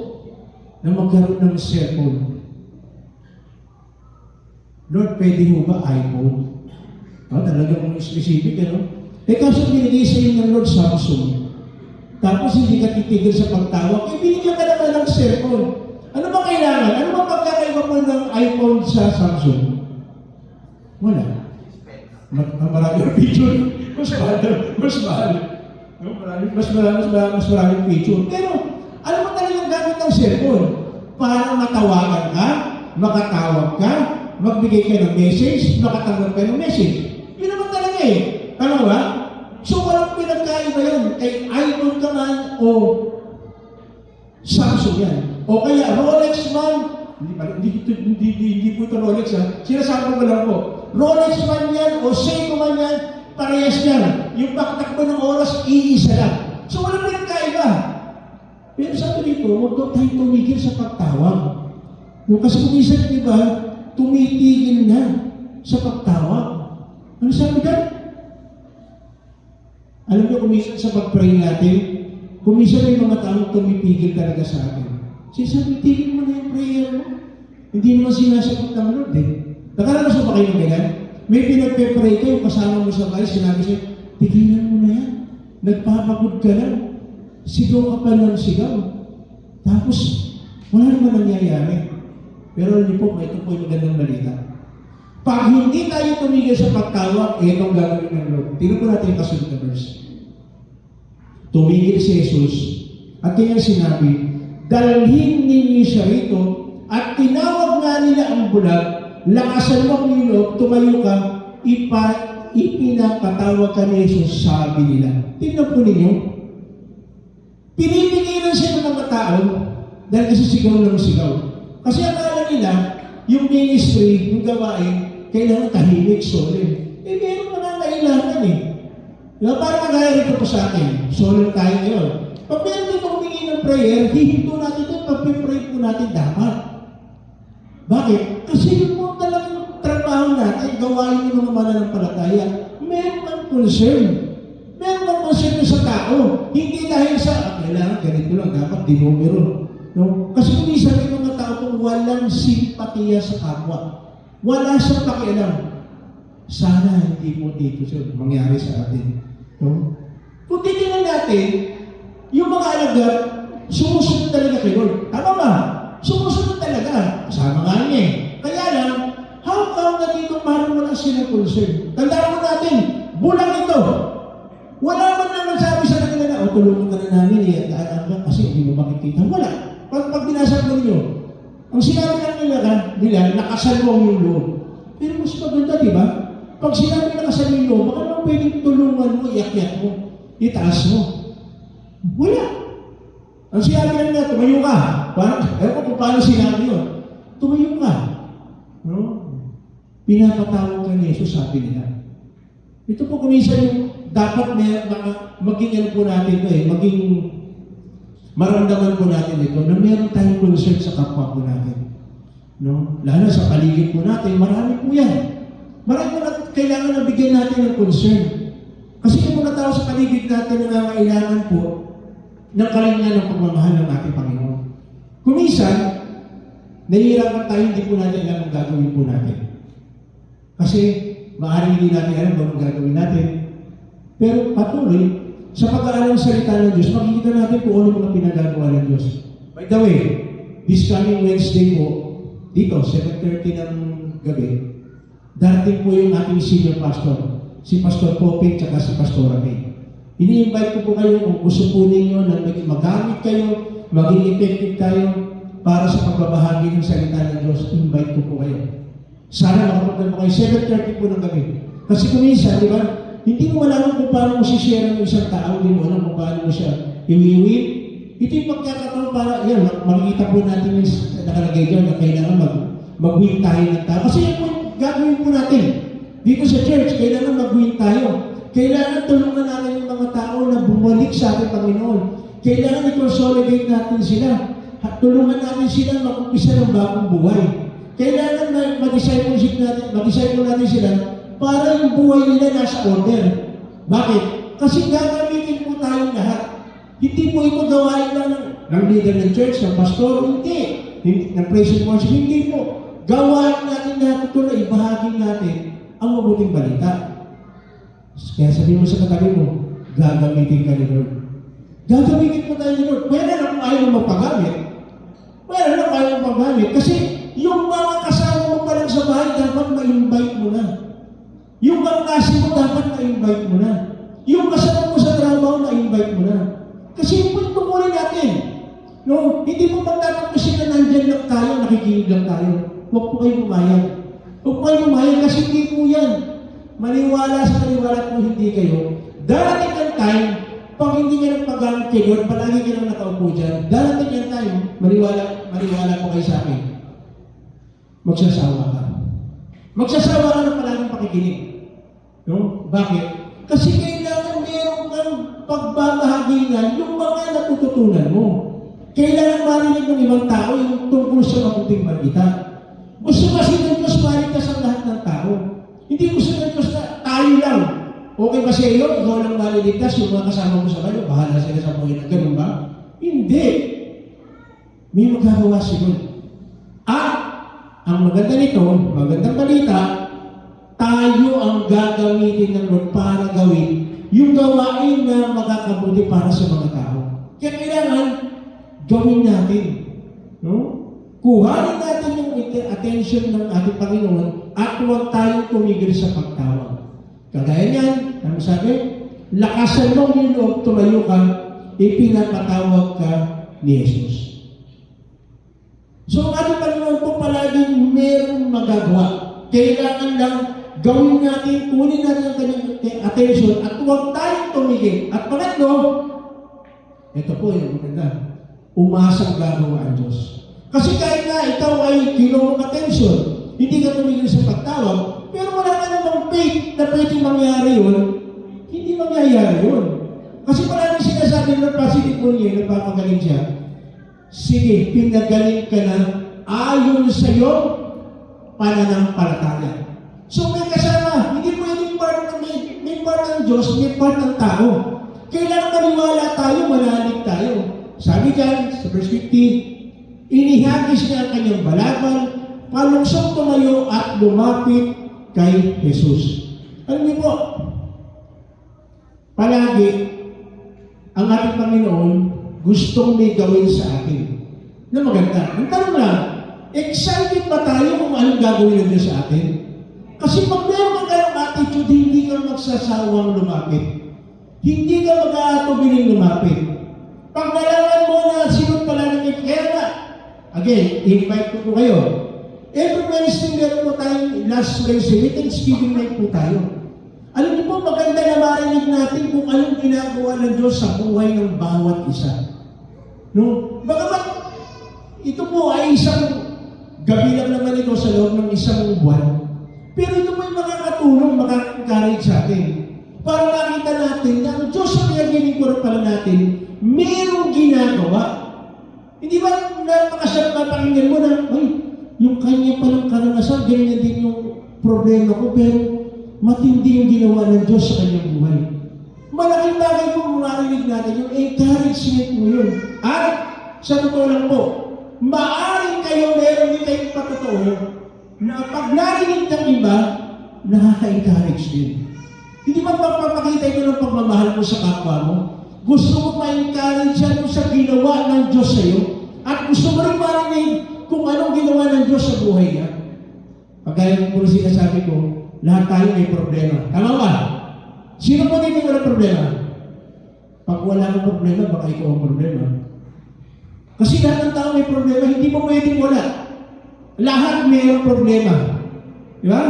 na magkaroon ng cellphone. Lord, pwede mo ba iPhone? Talaga kung specific, ano? Kaso binigay sa inyo ng Lord Samsung. Tapos hindi ka titigil sa pagtawag. Binigyan ka naman ng cellphone. Ano ba kailangan? Ano ba pagkakaiba mo ng iPhone sa Samsung? Wala. Marami ang picture. Mas mahal. Mas maraming picture. Pero, ano ba talagang gamit ng cellphone? Para matawagan ka, makatawag ka, magbigay ka ng message, makatanggap ka ng message. Yun naman talaga eh. Tama ba? So, walang pinagkaiba yun. Kay iPhone ka man o Samsung yan. O kaya Rolex man, hindi po ito Rolex ha. Sinasabi ko lang po. Rolex man yan o Seiko man yan, parehas yan. Yung pagtakbo ng oras, iisa lang. So walang pinagkaiba. Pero sabi dito, huwag daw tayo tumigil sa pagtawag. No, kasi kung isa diba, tumitigil na sa pagtawag. Ano sabi ka? Alam niyo, kung isa sa pag-pray natin, kung isa may mga taong tumipigil talaga sa atin. Sinasabi, tigil mo na yung prayer mo. Hindi naman sinasagot ng Lord eh. Nakaranas ba kayo ng ganyan? May pinagpe-pray kayo, kasama mo sa bahay, sinabi siya, tigilan mo na yan. Nagpapagod ka lang. Sigaw ka pa ng sigaw. Tapos, wala naman nangyayari. Pero alam niyo po, ito po yung magandang balita. Pag hindi tayo tumigil sa pagtawag, itong gagawin ng Lord. Tingnan po natin yung kasunod na verse. Tumigil si Jesus at kanya sinabi, dalhin ninyo siya rito at tinawag nga nila ang bulag, lakasan mo ang loob, tumayo ka, ipinapatawag ka ni Jesus, sabi nila. Tingnan po ninyo, pinipigilan siya ng mga tao dahil kasi sigaw ng sigaw. Kasi akala nila, yung ministry, yung gawain, kailangan tahimik, solid. Meron pa na kailangan eh. Diba? Parang kagaya rito po sa akin, solid tayo ngayon. Pag meron dito humingi ng prayer, hihinto natin ito, pag-pray po natin dapat. Bakit? Kasi yun po talagang trabaho natin, gawain yung mga mananampalataya. Meron kang concern. Meron kang concern sa tao. Hindi dahil sa, kailangan ganito lang, dapat di numero. No? Kasi kung isa rin mga tao kung walang simpatiya sa kapwa, wala siyang pakialam. Sana hindi po dito siya mangyari sa atin. No? Kung titignan natin, yung mga alagad, sumusunod talaga kay Lord. Tama ba? Sumusunod talaga. Kasama nga niya eh. Kaya lang, how come na dito parang wala silang concern? Tandaan mo natin, bulang ito. Wala man na nagsabi sa kanila na, tulungan ka na namin eh, kasi hindi mo makikita. Wala. Pag binasag mo ninyo, ang sinabi lang nila, nakasalwang yung loob. Pero mas maganda, di ba? Pag sinabi nakasalwang yung loob, baka naman pwedeng tulungan mo, iakyat mo, itaas mo. Wala. Ang sinabi lang na, tumayo ka. Parang, ewan ko kung paano sinabi yun. Tumayo ka. No? Pinapatawag ka ni Jesus, sabi nila. Ito po kuminsan yung dapat maging ano po natin ito maging maramdaman po natin ito na meron tayong concern sa kapwa po natin. No? Lalo sa paligid po natin, marami po yan. Marami po natin kailangan na bigyan natin ng concern. Kasi yung mga tao sa paligid natin na nangangailangan po ng kalinga ng pagmamahal ng ating Panginoon. Kuminsan, nahihirapan tayo, hindi po natin alam ang gagawin po natin. Kasi maaaring hindi natin alam kung anong gagawin natin. Pero patuloy, sa pag-aaral ng salita ng Diyos, makikita natin kung ano mga pinagagawa ng Diyos. By the way, this coming Wednesday po, dito, 7:30 ng gabi, darating po yung ating senior pastor, si Pastor Popin, tsaka si Pastor May. Ini-invite ko po kayo kung gusto po ninyo na magamit kayo, maging effective tayo para sa pagbabahagi ng salita ng Diyos. Invite ko po kayo. Sana makapunta mo kayo 7:30 po ng gabi. Kasi kung minsan, di ba, hindi mo malaman kung paano mo sishare ng isang tao, hindi mo alam kung paano mo siya iwiwin. Ito yung pagkakataon para, yan, makikita po natin yung nakalagay dyan na kailangan mag-win tayo ng tao. Kasi yan po, gagawin po natin. Dito sa church, kailangan mag-win tayo. Kailangan tulungan natin yung mga tao na bumalik sa ating Panginoon. Kailangan i-consolidate natin sila. At tulungan natin sila mag-umpisa ng bagong buhay. Kailangan mag-disciple natin sila para yung buhay nila nasa order. Bakit? Kasi gagamitin po tayong lahat. Hindi po ito gawain lang ng leader ng church, ng pastor, hindi. Ng praise and worship, hindi po. Gawain natin lahat ito na ibahagi natin ang mabuting balita. Kaya sabihin mo sa katabi mo, gagamitin ka ni Lord. Gagamitin mo tayo ni Lord. Pwede na kung ayaw mo magpagamit. Pwede na kung ayaw mo magpagamit. Kasi yung mga kasama mo pa lang sa bahay, dapat ma-invite mo na. Yung bangkasi mo, dapat ma-invite mo na. Yung kasama mo sa trabaho, ma-invite mo na. Kasi yung ito po rin natin. No? Hindi mo pang dapat kasi na nandyan lang tayo, nakikinig lang tayo. Huwag po kayo pumayag. Huwag po kayo pumayag kasi hindi po yan. Maniwala sa maniwala kung hindi kayo. Darating ang time, pag hindi ka nagpagamit kay Lord, palagi ka lang nakaupo dyan. Darating ang time, maniwala po kayo sa akin. Magsasawa ka. Magsasawa ka ng palaging pakikinig. No? Bakit? Kasi kailangan meron kang pagbabahaginan yung mga natututunan mo. Kailangan marinig ng ibang tao yung tungkol sa mabuting balita. Gusto kasi ng Diyos marinig sa lahat ng tao. Hindi gusto ng Diyos na tayo lang. Okay ba sa iyo? Ikaw lang maliligtas, yung mga kasama mo sa kayo, bahala sila sa buhay na ganun ba? Hindi. May magagawa si Lord. At ang maganda nito, magandang balita, tayo ang gagamitin ng Lord para gawin yung gawain na makakabuti para sa mga tao. Kaya kailangan gawin natin. No? Kuhanin natin yung attention ng ating Panginoon at huwag tayong tumigil sa pagtawag. Kagaya niyan, ano sabi? Lakasan mo yung loob, tumayo ka, ipinapatawag ka ni Jesus. So, ang ating Panginoon po palaging merong magagawa. Kailangan lang gawin natin, kunin natin ang kanyang attention at huwag tayong tumigil. At pangatlo, ito po yung maganda, umasang gagawa ang Diyos. Kasi kahit na ikaw ay kinuha ng attention, hindi ka tumigil sa pagtawag, pero wala ka namang faith na pwedeng mangyari yun, hindi mangyayari yun. Kasi maraming sinasabi ng positive po niya, nagpapagaling siya, sige, pinagaling ka na ayon sa iyong pananampalataya. So may kasama, hindi pwedeng may part ng Diyos, may part ng tao. Kailangan maniwala tayo, manalig tayo. Sabi dyan, sa verse 50, inihagis niya ang kanyang balabal, palunsong tumayo at lumapit kay Jesus. Alam niyo po, palagi, ang ating Panginoon gustong may gawin sa atin na maganda. Ang tanong lang, excited ba tayo kung anong gagawin ng Diyos sa atin? Kasi pag meron ka kayong attitude, hindi ka magsasawang lumapit. Hindi ka mag-aatubiling lumapit. Pag nalaman mo na sino pala ng kaya na, again, invite ko po kayo. Every Wednesday, meron po tayong last Wednesday, may Thanksgiving night po tayo. Alam niyo po, maganda na marinig natin kung anong ginagawa ng Diyos sa buhay ng bawat isa. No? Bagamat ito po ay isang gabi lang naman ito sa loob ng isang buwan. Pero ito po ay makakatulong, makaka-encourage sa atin. Para makita natin na ang Diyos sa pinagiging ko pala natin, mayroong ginagawa. Hindi ba napakasarap mapakinggan mo na, ay, yung kanya palang karanasan, ganyan din yung problema ko, pero matindi yung ginawa ng Diyos sa kanyang buhay. Malaking bagay po marinig natin yung encouragement mo yun. At sa totoo lang po, maaaring kayo meron din kayong patotoo na pag narinig ng iba, nakaka-encourage din. Hindi ba magpapakita ito ng pagmamahal mo sa kapwa mo? Gusto mo ma-encourage yan sa ginawa ng Diyos sa iyo? At gusto mo rin marinig kung anong ginawa ng Diyos sa buhay niya? Pagkaya po sinasabi ko, lahat tayo may problema. Tama ba? Sino po dito wala problema? Pag wala kang problema, baka ikaw ang problema. Kasi lahat ng tao may problema, hindi mo pwedeng wala. Lahat mayroong problema. Di ba?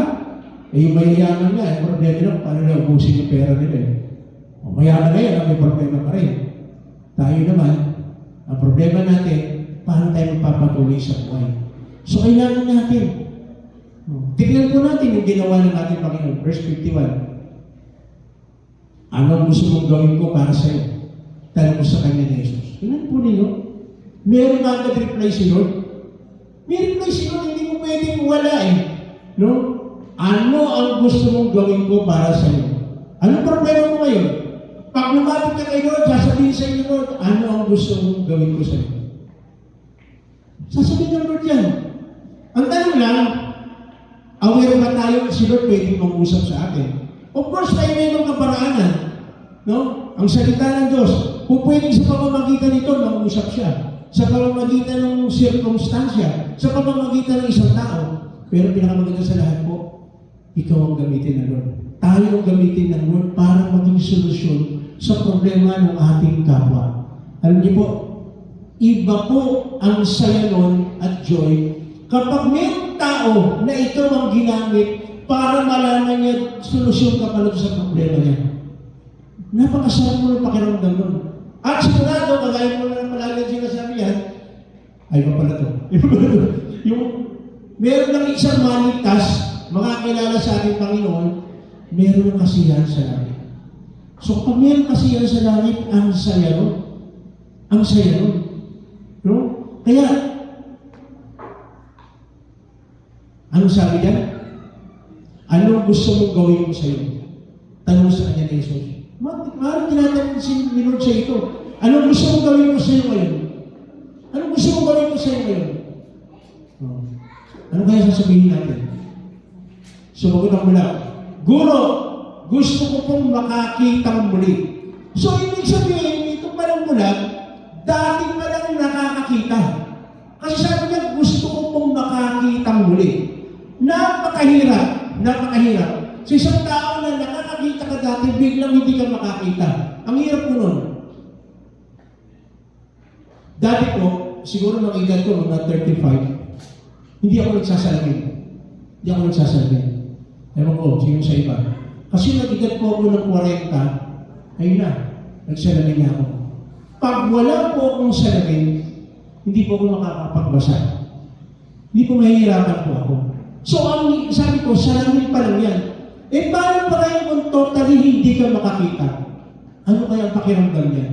Eh, yung mayayaman nga, yung problema lang, paano na ubusin yung pera nila eh. O mayaman na yan, may problema pa rin. Tayo naman, ang problema natin, paano tayo magpapatuloy sa buhay. So, kailangan natin. Tignan po natin yung ginawa ng ating Panginoon. Verse 51. Ano ang gusto mong gawin ko para sa iyo? Tanong mo sa kanya ni Jesus. Tignan po ninyo. Meron ba agad reply si Lord? May reply si Lord, hindi mo pwedeng wala eh. No? Ano ang gusto mong gawin ko para sa iyo? Anong problema mo ngayon? Pag lumapit ka kay Lord, sasabihin sa inyo, Lord, ano ang gusto mong gawin ko sa iyo? Sasabihin ng Lord yan. Ang tanong lang, aware ba tayo na si Lord pwedeng mag-usap sa atin? Of course, tayo may mga paraanan. No? Ang salita ng Diyos, kung pwedeng sa pamamagitan nito, mag-usap siya. Sa pamamagitan ng circumstansya, sa pamamagitan ng isang tao. Pero pinakamaganda sa lahat po, ikaw ang gamitin ng Lord. Tayo ang gamitin ng Lord para maging solusyon sa problema ng ating kapwa. Alam niyo po, iba po ang saya nun at joy kapag may tao na ikaw ang ginamit para malaman niya solusyon ka pala sa problema niya. Napakasarap mo ng pakiramdam nun. At sigurado, kagaya mo na palagi sinasabi yan, ay ba pala to? Yung meron ng isang maligtas, makakilala sa ating Panginoon, meron ng kasiyahan sa langit. So pag meron kasiyahan sa langit, ang saya nun. Ang saya nun. No? Kaya, anong sabi dyan? Anong gusto mong gawin mo sa iyo? Tanong sa kanya ni Jesus. Maaaring tinatanong si Lord sa ito. Anong gusto mong gawin mo sa iyo ngayon? Anong gusto mong gawin mo sa iyo ngayon? Ano kaya sasabihin natin? Sumagot ang mula, Guro, gusto ko pong makakitang muli. So, ibig sabihin, ito palang mula, dati pa lang nakakakita. Kasi sabi niya, gusto ko pong makakitang muli. Napakahirap. Sa isang tao na nakakakita ka dati, biglang hindi ka makakita. Ang hirap po nun. Dati po, siguro mga edad ko, mga 35, hindi ako nagsasalamin. Ewan ko, sino sa iba. Kasi nag-edad po ako ng 40, ayun na, nagsalamin niya ako. Pag wala po akong salamin, hindi po ako makakapagbasa. Hindi po mahihirapan po ako. So, ang sabi ko, salamin pa lang yan. Eh, paano pa kayo kung totally hindi ka makakita? Ano kaya ang pakiramdam niya?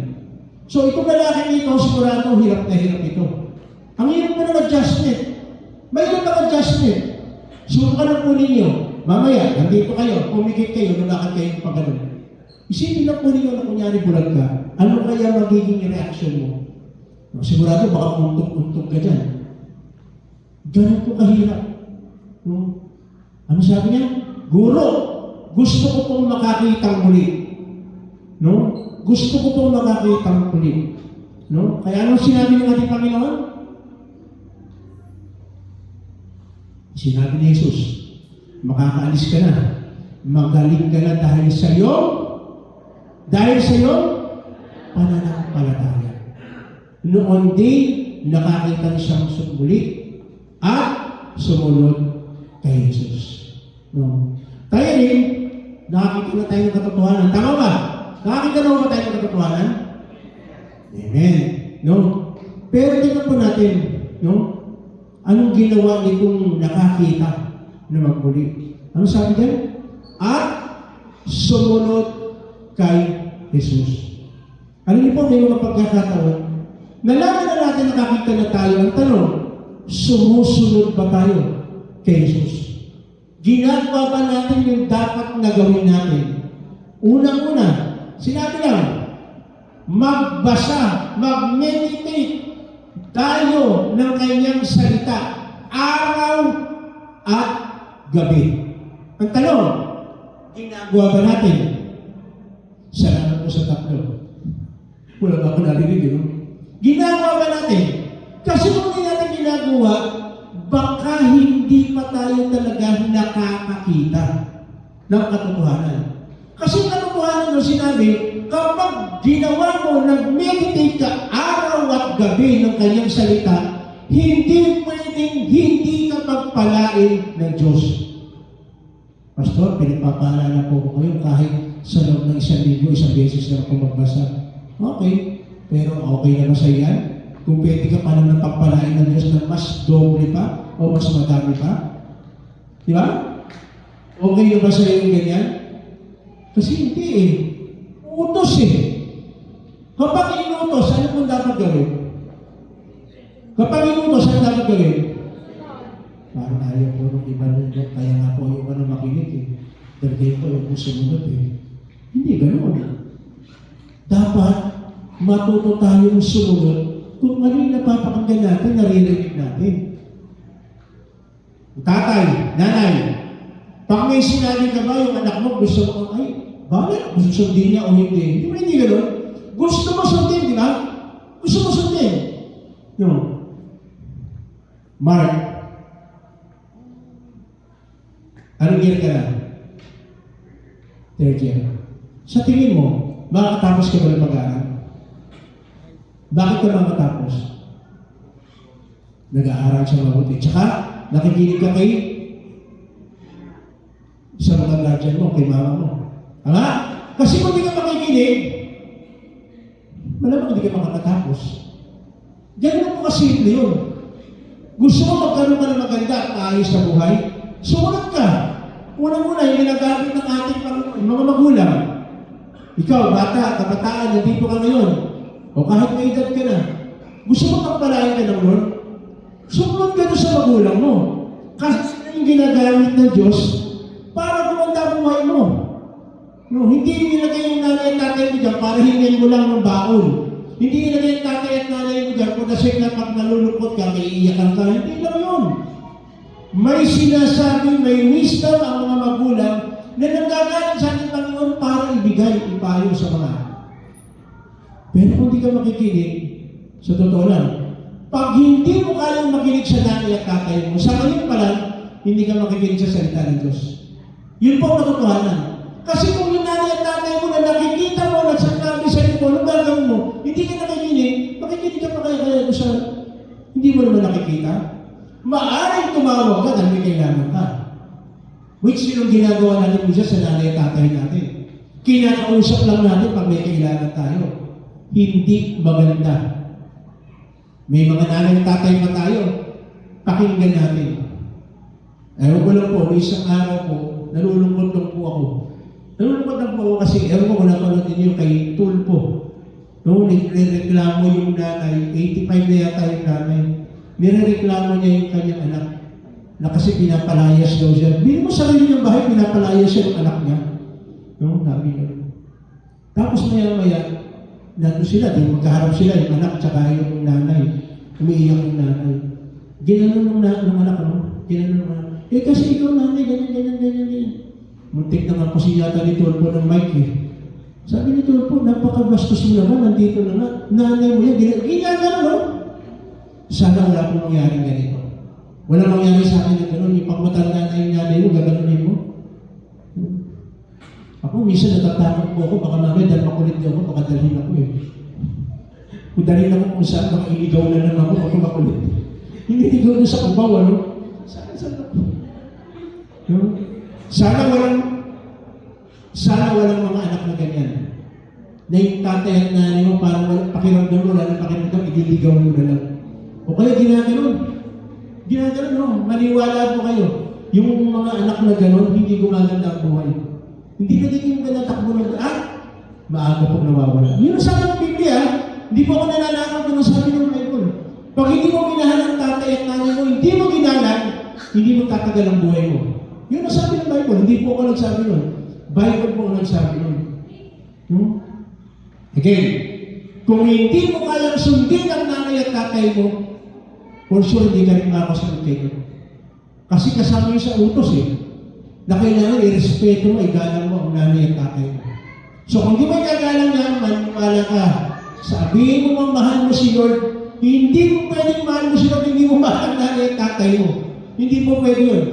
So, itong lalaki nito, sigurado, hirap na hirap ito. Ang hirap mo ng adjustment. Mayroon ng adjustment. Subukan po ninyo. Mamaya, nandito kayo, pumikit kayo, nalakad kayo pag ganun. Isipin lang po ninyo na kunyari bulag ka, ano kaya magiging reaction mo? Sigurado, baka untok-untok ka dyan. Ganun po kahirap. No? Ano sabi niya? Guro, gusto ko pong makakitang muli. No? Gusto ko pong makakitang muli. No? Kaya anong sinabi ng ating Panginoon? Sinabi ni Jesus, makakaalis ka na. Magaling ka na dahil sa iyong pananampalataya. Noon din, nakakita siyang sumulit at sumunod kay Jesus. No. Tayo din, nakakita na tayo ng katotohanan. Tama ba? Nakakita na ba tayo ng katotohanan? Amen. No. Pero tingnan po natin, no? Anong ginawa nitong nakakita na magmuli? Ano sabi diyan? At sumunod kay Jesus. Ano niyo po, may mga pagkakataon, nalaman na natin nakakita na tayo. Ang tanong, sumusunod ba tayo kay Jesus? Ginagawa ba natin yung dapat na gawin natin? Unang-una, sinabi lang, magbasa, mag-meditate tayo ng kanyang salita, araw at gabi. Ang tanong, ginagawa ba natin? Salamat po sa tatlo. Wala ba ako narinig, no? Ginagawa ba natin? Kasi kung hindi natin ginagawa, baka hindi pa tayo talaga nakakakita ng katotohanan. Kasi ang katotohanan nung sinabi, kapag ginawa mo, nag-meditate ka araw at gabi ng kanyang salita, hindi pwedeng hindi ka pagpalain ng Diyos. Pastor, pinagpapaalala po ko ngayon kahit sa loob ng 1 linggo, 1 beses na ako magbasa. Okay, pero okay na ba sa iyan? Kung pwede ka pa naman pagpalain ng Diyos na mas doble pa o mas madami pa? Di ba? Okay na ba sa iyo yung ganyan? Kasi hindi eh. Utos eh. Kapag inutos, ano pong dapat gawin? Kapag inutos, ano dapat gawin? Parang ayaw po nung iba nung kaya nga po yung ano makinig eh. Dagday po yung sumunod eh. Hindi ganoon. Dapat matuto tayong sumunod kung ano yung napapakinggan natin, naririnig natin. Tatay, nanay, pag may sinabi ka ba yung anak mo, gusto mo, ay, bakit? Gusto sundin niya o hindi? Hindi mo hindi gano'n. Gusto mo sundin, di ba? Gusto mo sundin. No. Mark, anong year ka na? Third year. Sa tingin mo, makakatapos ka ba ng pag-aaral? Bakit ka makakatapos? Nag-aaral siya mabuti. Tsaka, nakikinig ka kay sa mga guardian mo, kay mama mo. Tama? Kasi kung di ka makikinig, malamang hindi ka makakatapos. Ganun po kasimple yun. Gusto mo magkaroon ka ng maganda at maayos sa buhay? Sumunod ka. Unang-una, yung ginagamit ng ating mga magulang. Ikaw, bata, kabataan, nandito ka ngayon. O kahit may edad ka na. Gusto mo pagpalain ka ng Lord? Sumunod ka doon sa magulang mo. Kasi sila yung ginagamit ng Diyos para gumanda buhay mo. No, hindi nilagay yung nanay at tatay mo dyan para hingin mo lang ng baon. Hindi nilagay yung tatay at nanay mo dyan kung nasik na pag nalulungkot ka, may iiyakan ka. Hindi lang yun. May sinasabi, may wisdom ang mga magulang na nanggagaling sa ating Panginoon para ibigay, ipayo sa mga. Pero kung di ka makikinig, sa totoo lang, pag hindi mo kayang makinig sa nanay at tatay mo, sa ngayon pa lang, hindi ka makikinig sa salita ng Diyos. Yun po ang katotohanan. Kasi kung yung nanay at tatay mo na nakikita mo, nagsasabi sa iyo, anong gagawin mo, hindi ka nakikinig, makikinig ka pa kaya sa hindi mo naman nakikita. Maaring tumawag ka dahil may kailangan ka. Which yung ginagawa natin mo siya sa nanay at tatay natin. Kinakausap lang natin pag may kailangan tayo. Hindi maganda. May mga nanay at tatay pa tayo. Pakinggan natin. Ewan ko lang po, may isang araw po, nalulungkot lang po ako. Nalulungkot lang po ako kasi, ewan ko kung napanood ninyo kay Tulpo. Noong nagre-reklamo yung nanay, 85 na yata yung nanay. Nire-reklamo niya yung kanyang anak na kasi pinapalayas daw siya. Hindi mo sarili niyang bahay, pinapalayas siya ng anak niya. No, sabi niya. Tapos maya-maya, nandun sila, di magkaharap sila, yung anak tsaka yung nanay. Umiiyak yung nanay. Ginanon ng anak, no? Ginanon ng anak. Eh kasi ikaw nanay, ganyan. Muntik naman po siya yata ni Tulpo ng mic eh. Sabi ni Tulpo, napakabastos mo naman, nandito na nga. Nanay mo yan, ginagano, no? Sana wala pong mangyaring ganito. Wala mangyari sa akin na gano'n. Yung pagmatanda na yung nanay mo, gaganunin mo. Ako, minsan natatakot po ako, baka namin, dahil makulit niyo ako, baka dalhin ako eh. Kung dalhin ako kung saan, baka iligaw na lang ako, baka makulit. Hindi iligaw na sa kubaw, ano? Sana walang mga anak na ganyan. na yung tatay at nanay mo parang walang pakiramdam mo, walang pakiramdam, idiligaw mo na lang. O kaya ginaganon. Ginaganon, no? Maniwala po kayo. Yung mga anak na ganon, hindi gumaganda ang buhay. Hindi nagiging ganda takbo ng maaga pag nawawala. Yun ang sabi ng Biblia, hindi po ako nananakaw kung sabi ng Bible. Pag hindi mo minahal ang tatay at nanay mo, hindi mo ginalan, hindi mo tatagal ang buhay mo. Yun ang sabi ng Bible, hindi po ako nagsabi nun. Bible po ang nagsabi nun. No? Again, kung hindi mo kayang sundin ang nanay at tatay mo, for sure hindi ka rin makasunod kayo. Kasi kasama yun sa utos na kailangan irespeto mo, igalang mo ang nanay at tatay mo. So kung di mo igagalang yan, maniwala ka. Sabihin mo mang mahal mo si Lord, hindi mo pwedeng mahal mo si Lord, hindi mo mahal ang nanay at tatay mo. Hindi po pwede yun.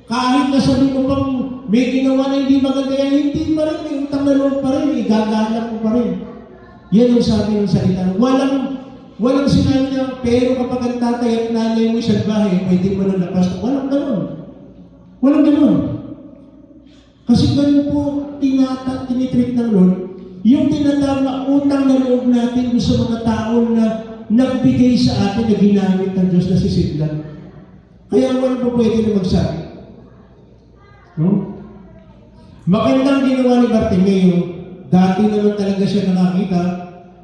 Kahit na sabi mo pang may ginawa na hindi maganda yan, hindi pa rin, may utang na loob pa rin, igagalang mo pa rin. Yan ang sabi ng salita. Walang sinabi niya, pero kapag ang tatay at nanay mo sa bahay, pwede mo na lapas. Walang ganun. Walang ganun. Kasi ganun po tinitreat ng Lord, yung tinatawag na utang na loob natin sa mga tao na nagbigay sa atin na ginamit ng Diyos na sisidlan. Kaya wala po pwede na magsabi. No? Magandang ginawa ni Bartimeo, dati naman talaga siya nakakita,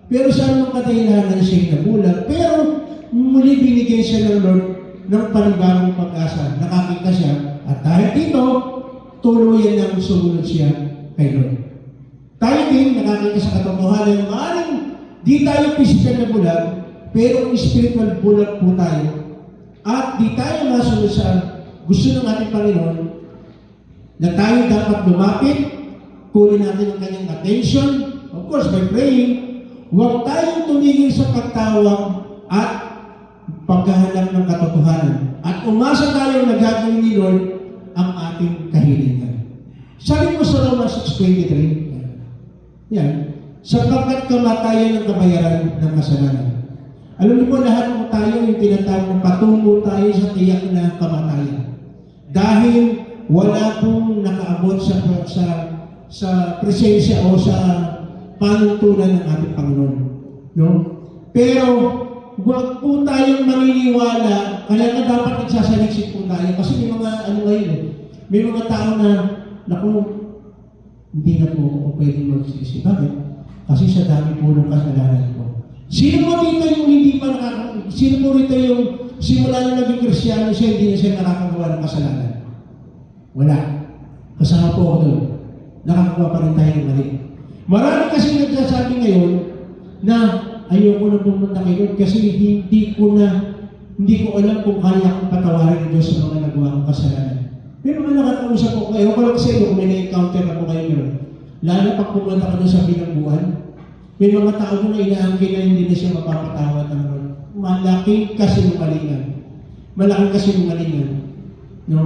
pero saan nung kadahilanan siya nabulag, pero muli binigyan siya ng Lord ng panibagong pag-asa. Nakakita siya, at dahil dito, tuluyan nang sumunod siya kay Lord. Tayo din, nakakita sa katotohanan, maaaring di tayo physical na bulag, pero spiritual bulag po tayo. At di tayo masunod sa gusto ng ating Panginoon, na tayo dapat lumapit, kunin natin ang kanyang attention, of course, by praying. Huwag tayong tumigil sa pagtawag at paghahanap ng katotohanan. At umasa tayo na gagawin ni Lord ang ating kahilingan. Sabi mo sa Romans 6:23, yan, sapagkat kamatayan ng kabayaran ng kasalanan. Alam niyo po, lahat mo tayo yung tinatawag na patungo tayo sa tiyak na kamatayan. Dahil wala pong nakaabot sa presensya o sa panuntunan ng ating Panginoon. No? Pero, huwag po tayong maniniwala, kaya na dapat nagsasaliksik po tayo. Kasi may mga, may mga tao na, naku, hindi na po ako pwedeng magsisi. Bakit? Kasi sa dami po ng kasalanan ko. Sino po dito yung hindi pa sino po rito yung simula na naging Kristiyano siya, hindi na siya nakakagawa ng kasalanan? Wala. Kasama po ako doon. Nakakagawa pa rin tayo ng mali. Marami kasi nagsasabi ngayon na ayoko na pumunta kay Lord kasi hindi ko alam kung kaya kong patawarin ng Diyos sa mga nagawa kong kasalanan. Pero mga nakakausap ko kayo, wala ko sa iyo kung may na-encounter na po kayo ngayon. Lalo pag pumunta ka doon sa bilangguan, may mga tao na inaangkin na hindi na siya mapapatawad ng Lord. Malaking kasinungalingan. Malaking kasinungalingan. No?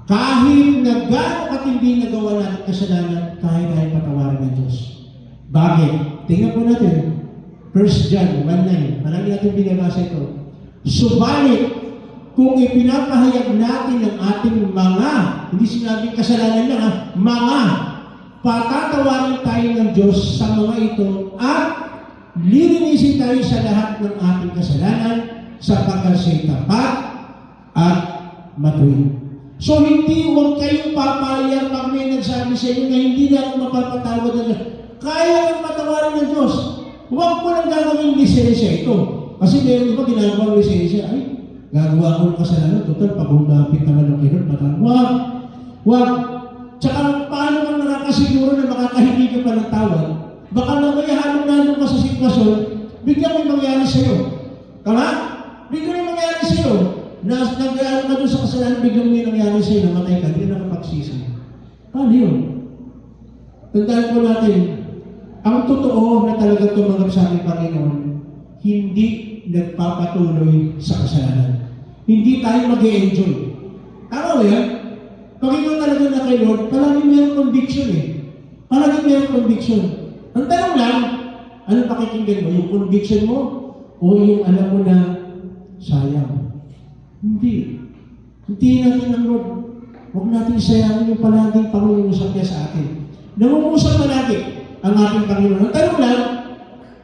Kahit na gaano katindi na gawa natin kasalanan, kahit tayo patawarin ng Diyos. Bakit? Tingnan po natin. 1 John 1:9. Marami natin binabasa ito. Subalit, kung ipinapahayag natin ang ating mga, hindi sinabing kasalanan lang mga, patatawarin tayo ng Diyos sa mga ito at lilinisin tayo sa lahat ng ating kasalanan sapagkat siya'y tapat at matuwid. So hindi, huwag kayong papayag pag may nagsabi sa inyo na hindi na ako mapapatawad ng Diyos. Kaya nang patawarin ng Diyos. Huwag mo lang gagawin lisensya ito. Kasi meron ba ginagawa ng lisensya? Ay, gagawa ko ng kasalanan. Total, pag humapit naman ng Lord, patawag. Huwag. Tsaka paano kang nakakasiguro na makakahingi ka pa ng tawad? Baka mamaya halong-halong ka sa sitwasyon, biglang may mangyari sa'yo. Tama? Biglang may mangyari sa'yo. Nag-aaral ka doon sa kasalanan, biglang may nangyari sa'yo, namatay ka, hindi na nakapagsisi. Paano yun? Tandaan po natin, ang totoo na talaga tumanggap sa ating Panginoon, hindi nagpapatuloy sa kasalanan. Hindi tayo mag-e-enjoy. Tama ba yan? Pag ikaw talaga na kay Lord, palaging mayroong conviction Palaging mayroong conviction. Ang tanong lang, ano pakikinggan mo? Yung conviction mo o yung alam mo na sayang? Hindi. Hindi natin ang Lord. Huwag natin sayangin yung palaging pangungusap niya sa atin. Nangungusap palagi. ang ating Panginoon. Ang tanong lang,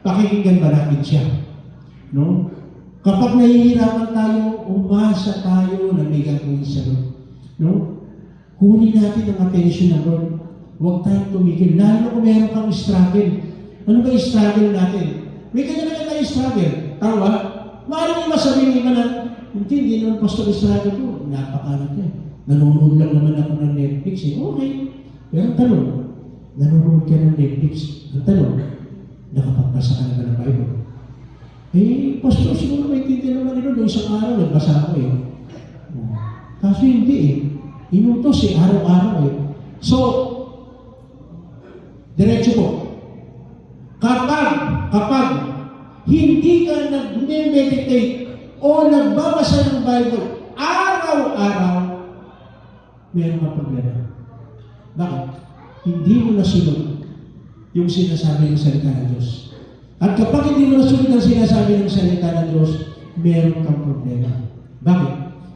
pakikinggan ba natin siya? No? Kapag nahihirapan tayo, umasa tayo na may gagawin siya. No? Kunin natin ang attention ng Lord. Huwag tayong tumigil. Lalo kung meron kang struggle. Ano ba yung struggle natin? May kanya-kanya tayo struggle. Tama? Maaaring iba sabihin iba na, hindi naman pastor struggle ko. Napakalat yan. Nanonood lang naman ako ng Netflix. Eh. Okay. Pero ang tanong, nanonood ka ng Netflix. Ang tanong, nakapagbasa ka na ba ng Bible? Eh, pastor, siguro may tintin naman nila doon isang araw, nagbasa ako eh. Kaso hindi eh. Inutos eh, araw-araw eh. So, diretso po. Kapag hindi ka nag-meditate o nagbabasa ng Bible araw-araw, meron ka problema. Bakit? Hindi mo nasunod yung sinasabi ng salita ng Diyos. At kapag hindi mo nasunod ang sinasabi ng salita ng Diyos, meron kang problema. Bakit?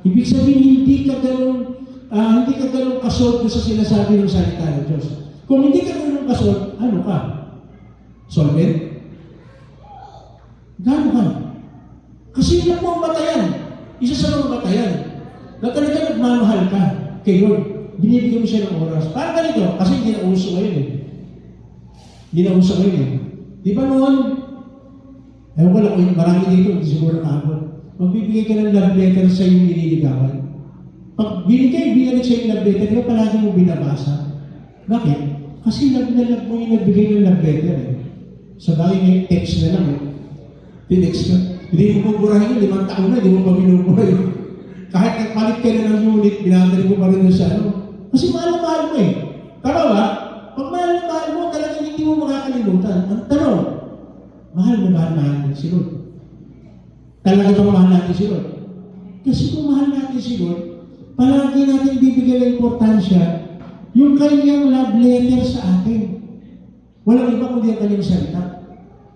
Ibig sabihin, hindi ka ganun kasold sa sinasabi ng salita ng Diyos. Kung hindi ka ganun kasold, ano ka? Solvent? Gano'n ka? Kasi yun po ang batayan. Isa sa mga batayan. Na talaga nagmamahal ka kay Lord. Binibigyan mo siya ng oras. Parang ganito, kasi hindi na uso ngayon eh. Hindi na uso ngayon eh. Di ba noon? Ewan ko lang, marami dito, hindi siguro nakabot. Magbibigay ka ng love letter sa iyong nililigawan. Pag binalik sa iyong love letter, di ba palagi mo binabasa? Bakit? Kasi love mo yung nagbigay ng love letter eh. Sa bagay may text na lang eh. Tinext ka. Hindi mo buburahin yun, 5 taon na, hindi mo pa binubuhay. Kahit nagpalit ka na ng unit, binabalik mo pa rin sa ano. Kasi mahal na mahal mo eh. Tama ba? Pag mahal na mahal mo, talagang hindi mo makakalimutan. Ang tanong, mahal na mahal natin si Lord. Talaga bang mahal natin si Lord? Kasi kung mahal natin si Lord, palagi natin bibigyan ng importansya yung kanyang love letter sa atin. Walang iba kundi ang kanyang salita.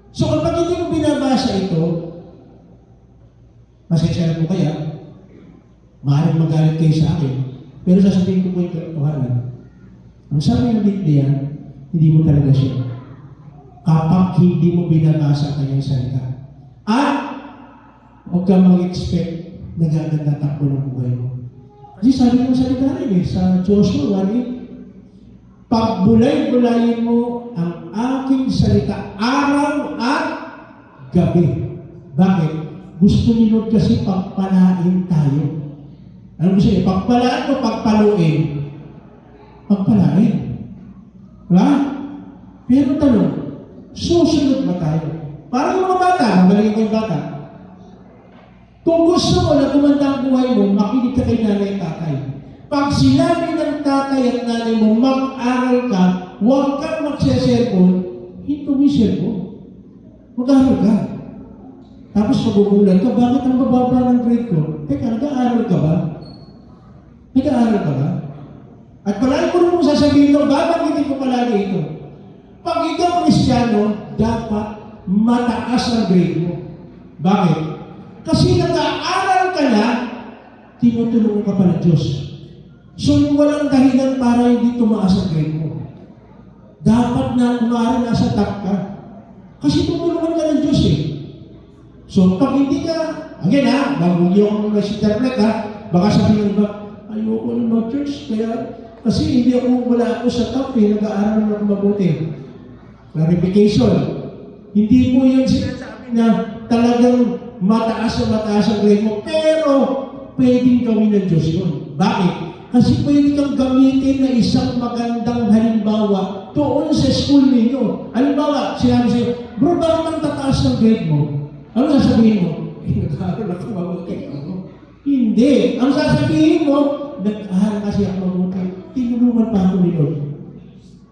So kapag hindi mo binabasa ito, pasensya na po kaya, maaaring magalit kayo sa akin, pero sasabihin ko po yung katotohanan. Ang sabi ng Biblia, hindi mo talaga siya. Kapag hindi mo binabasa ang kanyang salita. At huwag ka mag-expect na gaganda takbo ng buhay mo. Kasi sabi ng salita rin eh, sa Joshua 1:8, pagbulay-bulayin mo ang aking salita araw at gabi. Bakit? Gusto ni Lord kasi pagpalain tayo. Ano gusto niya? Pagpalaan o pagpaluin? Pagpalain. Diba? Pero tanong, susunod ba tayo? Parang yung mga bata, mabalik ko yung bata. Kung gusto mo na kumanda ang buhay mo, makinig ka kay nanay at tatay. Pag sinabi ng tatay at nanay mo, mag-aral ka, huwag kang magse-cellphone, hindi mo yung cellphone. Mag-aral ka. Tapos magugulan ka, bakit ang bababa ng grade ko? Teka, nag-aaral ka ba? Nag-aaral ka ba? At palagi ko rin mong sasabihin ito, babanggitin ko palagi ito. Pag ikaw Kristiyano, dapat mataas ang grade mo. Bakit? Kasi nag-aaral ka na, tinutulungan ka pa ng Diyos. So, walang dahilan para hindi tumaas ang grade mo. Dapat na kumari nasa top ka. Kasi tumulungan ka ng Diyos eh. So, pag hindi ka, again ha, bago niyo akong nag-interpret ha, baka sabihin ba, ayoko na mag-church, kasi hindi wala ako sa top eh, nag-aaral na ako mabuti. Clarification. Hindi po yung sinasabi na talagang mataas ang grade mo, pero pwedeng gawin ng Diyos yun. Bakit? Kasi pwede kang gamitin na isang magandang halimbawa doon sa school ninyo. Halimbawa, sinabi sa'yo, bro, bakit ang tataas ng grade mo? Ano sasabihin mo? Nag-aaral ako mabuti. Hindi. Ang sasabihin mo, nag-aaral kasi ako mabuti. Tinulungan pa ako ni Lord.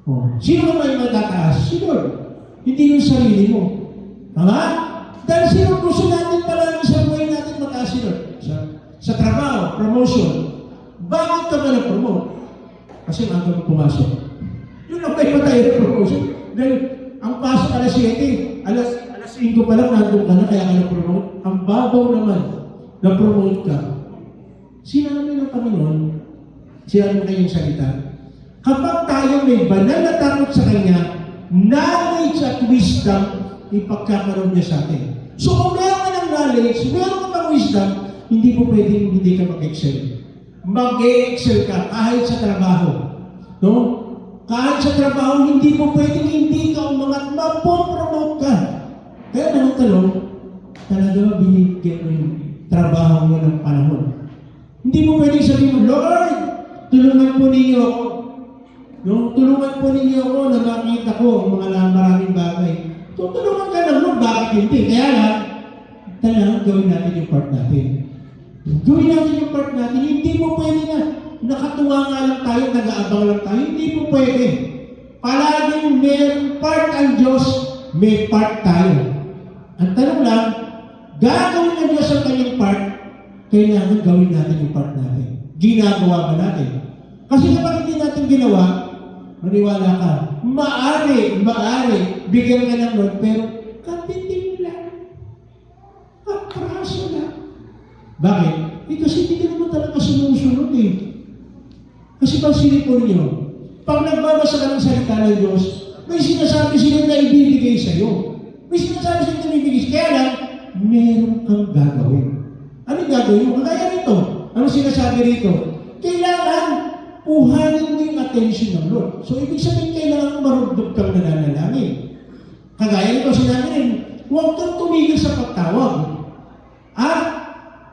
Oh. Sino ba may matataas? Si Lord. Hindi yung sarili mo. Tama? Dahil sino gusto natin palagi sa buhay natin mataas si Lord? Sa trabaho, promotion. Bakit ka ba na-promote? Kasi maaga mo pumasok. Yun ang may patay na promotion. Dahil ang pasok alas 7, alas 5 pa lang nandun ka na, kaya ka na-promote. Ang babaw naman, na-promote ka. Sinabi ng Panginoon, sinabi na yung salita, kapag tayo may banal na takot sa Kanya, knowledge at wisdom ipagkakaroon niya sa atin. So kung meron ka ng knowledge, meron ka ng wisdom, hindi mo pwedeng hindi ka mag-excel. Mag-excel ka kahit sa trabaho. No? Kahit sa trabaho, hindi mo pwedeng hindi ka umangat, mapopromote ka. Kaya naman tanong, talaga ba binigyan mo yung trabaho mo ng panahon? Hindi mo pwedeng sabihin mo, Lord, tulungan po ninyo ako. No? Tulungan po ninyo ako na makita ko ang mga maraming bagay. Tutulungan ka ng Lord, bakit hindi? Kaya lang, talagang gawin natin yung part natin. Gawin natin yung part natin. Hindi mo pwede na nakatuwa nga lang tayo, nag-aabang lang tayo. Hindi mo pwede. Palaging may part ang Diyos, may part tayo. Ang tanong lang, gagawin ng Diyos ang kanyang part, kailangan gawin natin yung part natin. Ginagawa ba natin? Kasi kapag hindi natin ginawa, maniwala ka, maaari, bigyan ka ng Lord, pero kapiting lang. Kapraso lang. Bakit? Kasi hindi ka naman talaga sumusunod eh. Kasi pag sinipon niyo, pag nagbabasa ka ng salita ng Diyos, may sinasabi sila na ibibigay sa'yo. May sinasabi sila na ibibigay sa'yo. Kaya lang, meron kang gagawin. Ano gagawin mo? Kaya rito. Ano sinasabi rito? Kailangan uhanin mo yung attention ng Lord. So, ibig sabihin, kailangan marugdog kang nananalangin. Kagaya nito, sinabi rin, huwag kang tumigil sa pagtawag. At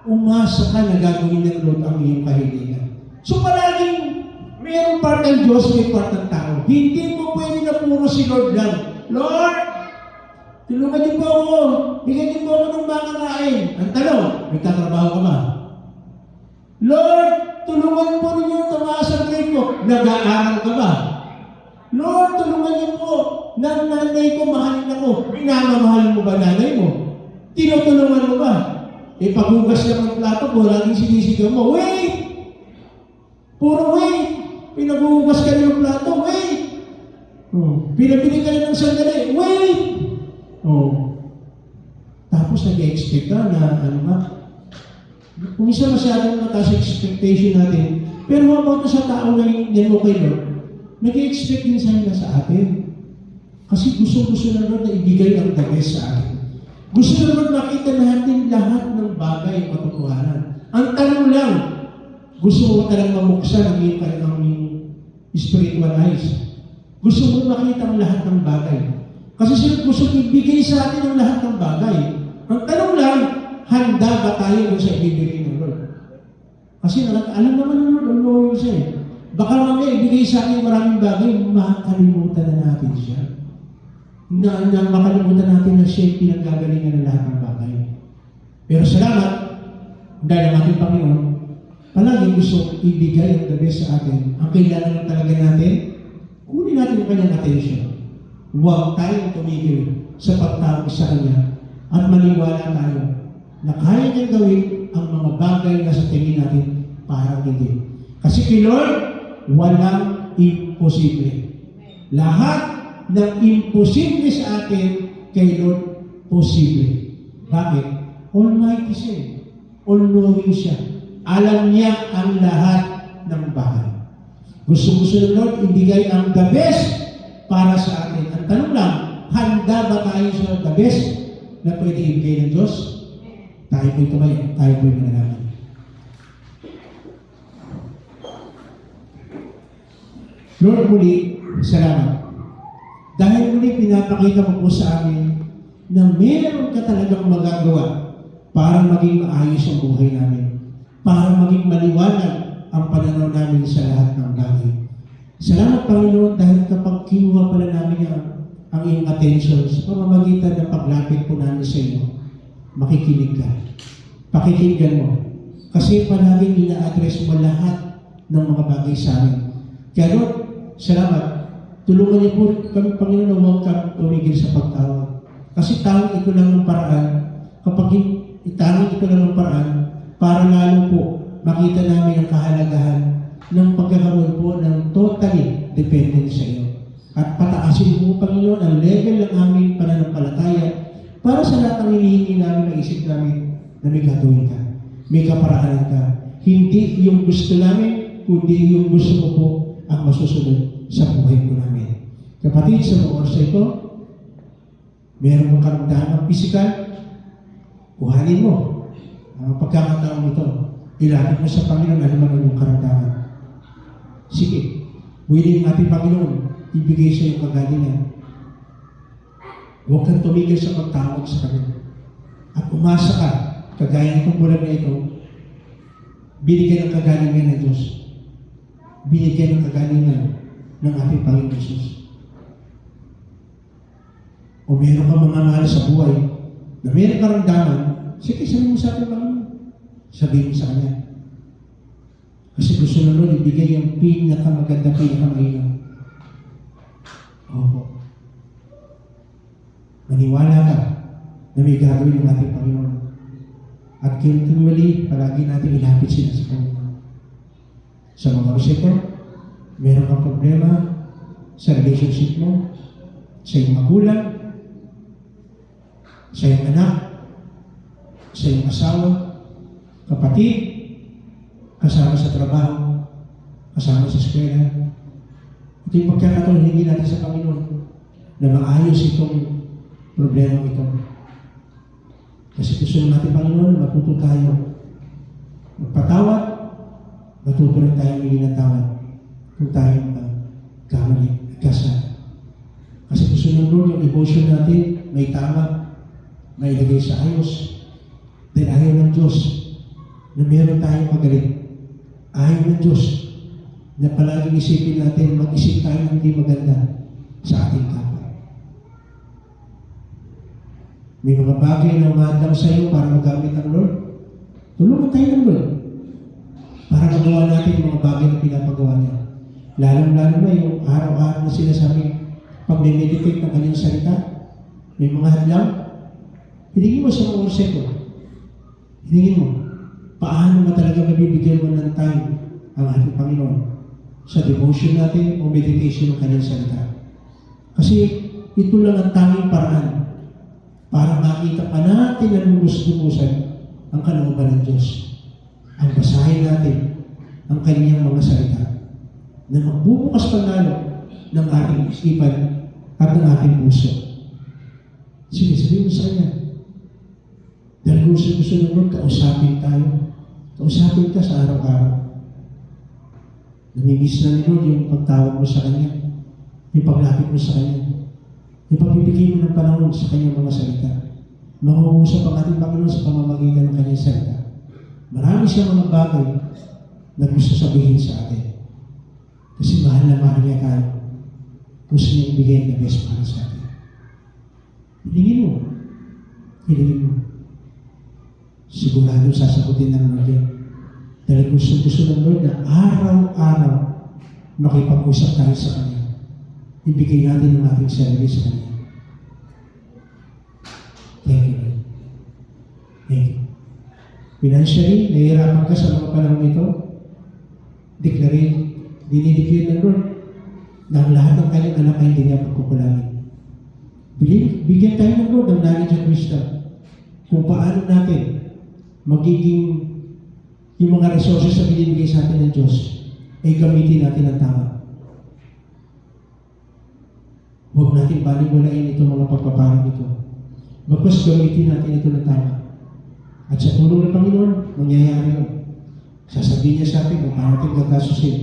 umasa ka na gagawin ng Lord ang iyong kahilingan. So, palaging mayroong part ng Diyos, may part ng tao. Hindi mo pwede na puro si Lord lang. Lord, tulungan niyo po ako. Bigyan niyo po ako ng makakain. Ang tanong, nagtatrabaho ka ba? Lord, tulungan po ninyo tumaas ang grade ko. Nag-aaral ka ba? Lord, tulungan niyo po ng nanay ko, mahalin ako. Minamamahal mo ba nanay mo? Tinutulungan mo ba? Paghugas lang ng plato mo, laging sinisigaw mo, wait! Puro wait! Pinaghugas ka ng plato, wait! Pinabili ka ng sandali, wait! Tapos nag-expect ka na, kung isa masyadong mataas expectation natin, pero how about sa tao na yan mo kay Lord, nag-expect din sa'yo na sa atin. Kasi gusto na Lord na ibigay ang the best sa atin. Gusto na Lord makita natin lahat ng bagay at katotohanan. Ang tanong lang, gusto mo talagang mamuksan ang iyong spiritual eyes. Gusto mo makita ang lahat ng bagay. Kasi sila gusto ibigay sa atin ang lahat ng bagay. Ang tanong lang, handa ba tayo dun sa ibibigay ng Lord? Kasi alam naman ng Lord, ang loyal siya eh. Baka mamaya ibigay sa atin maraming bagay, makalimutan na natin siya. Na makalimutan natin na siya yung pinagagalingan ng lahat ng bagay. Pero salamat, dahil ang ating Panginoon, palagi gusto ibigay ang the best sa atin. Ang kailangan lang talaga natin, kunin natin ang kanyang attention. Huwag tayong tumigil sa pagtawag sa Kanya at maniwala tayo na kaya niyang gawin ang mga bagay na sa tingin natin para hindi. Kasi kay Lord, walang imposible. Lahat ng imposible sa atin, kay Lord, posible. Bakit? Almighty siya. All-knowing siya. Alam niya ang lahat ng bagay. Gusto ng Lord, ibigay ang the best para sa atin. Ang tanong lang, handa ba tayo sa the best na pwede ibigay ng Diyos? Tayo po'y tumayo. Tayo po'y manalangin. Lord, muli, salamat. Dahil muli pinapakita mo po sa amin na meron ka talagang magagawa para maging maayos ang buhay namin. Para maging maliwanag ang pananaw namin sa lahat ng bagay. Salamat, Panginoon, dahil kapag kinuha pala namin ang iyong attention sa pamamagitan ng paglapit po namin sa iyo, makikinig ka. Pakikinggan mo. Kasi palaging ina-address mo lahat ng mga bagay sa amin. Kaya Lord, salamat. Tulungan niyo po kami, Panginoon, na huwag kang tumigil sa pagtawag. Kasi tawag ito lang ng paraan. Kapag itawag ito lang ng paraan, para lalo po makita namin ang kahalagahan ng pagkakaroon po ng totally dependent sa iyo. At pataasin mo, Panginoon, ang level ng aming pananampalataya para sa lahat ng hinihingi namin na isip namin na may gagawin ka. May kaparaanan ka. Hindi yung gusto namin, kundi yung gusto mo po ang masusunod sa buhay po namin. Kapatid, sa mga oras na ito, meron mong karamdaman ng physical, kuhanin mo ang pagkakataon ito. Ilapit mo sa Panginoon ano man ang iyong karamdaman. Sige, willing ating Panginoon, ibigay sa iyong kagalingan. Huwag kang tumigil sa pagtawag sa Kanya. At umasa ka, kagaya ng bulan na ito, binigyan ng kagalingan ng Diyos. Binigyan ng kagalingan ng ating Panginoon Jesus. O meron ka mga mahal sa buhay na meron karamdaman, sige, sabihin mo sa ating Panginoon. Sabihin mo sa Kanya. Kasi gusto na nun, ibigay yung pinakamaganda, pinakamainam. Opo. Maniwala ka na may gagawin ng ating Panginoon. At continually, palagi natin ilapit sila sa Panginoon. Sa mga resito, meron kang problema sa relationship mo, sa iyong magulang, sa iyong anak, sa iyong asawa, kapatid, kasama sa trabaho, kasama sa eskwela. Ito yung pagkakataon hindi natin sa Panginoon na maayos itong problema ito. Kasi gusto natin, Panginoon, matuto tayo magpatawad, matuto rin tayo maging ng tawad kung tayo kamali, nagkasala. Kasi gusto ng Lord yung devotion natin, may tama, may ilagay sa ayos. Dahil ayaw ng Diyos na meron tayong magaling. Ayaw ng Diyos na palaging isipin natin, mag-isip tayo ng hindi maganda sa ating kapwa. May mga bagay na umaandang sa iyo para magamit ng Lord. Tulungan tayo ng Lord para magawa natin yung mga bagay na pinapagawa niya. Lalong-lalo na yung araw-araw na sinasabi pag-meditate ng kanyang salita. May mga hadlang. Hiningin mo sa mga orseko. Hiningin mo. Paano ba talaga mabibigyan mo ng time ang ating Panginoon sa devotion natin o meditation ng kanyang salita? Kasi ito lang ang tanging paraan para makita pa natin na lubos-lubusan ang kalooban ng Diyos. Ang basahin natin ang kanyang mga salita na magbubukas panalo ng ating isipan at ng ating puso. Sige, sabihin mo sa Kanya. Dahil gusto ng Lord, kausapin tayo. Kausapin ka sa araw-araw. Namimiss na ni Lord yung pagtawag mo sa Kanya, yung paglapit mo sa Kanya, yung pagbibigay mo ng panahon sa Kanyang mga salita. Mangungusap ang ating Panginoon sa pamamagitan ng Kanyang salita. Marami siyang mga bagay na gusto sabihin sa atin. Kasi mahal na mahal niya tayo. Gusto niya ibigay ang the best para sa atin. Hilingin mo. Hilingin mo. Sigurado sasagutin ng Lord yan. Dahil gusto ng Lord na araw-araw makipag-usap tayo sa Kanya. Ibigay natin ang ating sarili sa Kanya. Thank you, Lord. Thank you. Financially, nahihirapan ka sa mga panahon ito. Dinideclare ng Lord na ang lahat ng kanyang anak ay hindi niya pagkukulangin. Bigyan tayo ng Lord ng knowledge at wisdom kung paano natin magiging yung mga resources na binibigay sa atin ng Diyos ay gamitin natin ang tama. Huwag natin baliwalain itong mga pagpaparang ito. Bagkus gamitin natin ito ng tama. At sa tulong ng Panginoon, mangyayari yun. Sasabihin niya sa atin kung paano natin gagasusin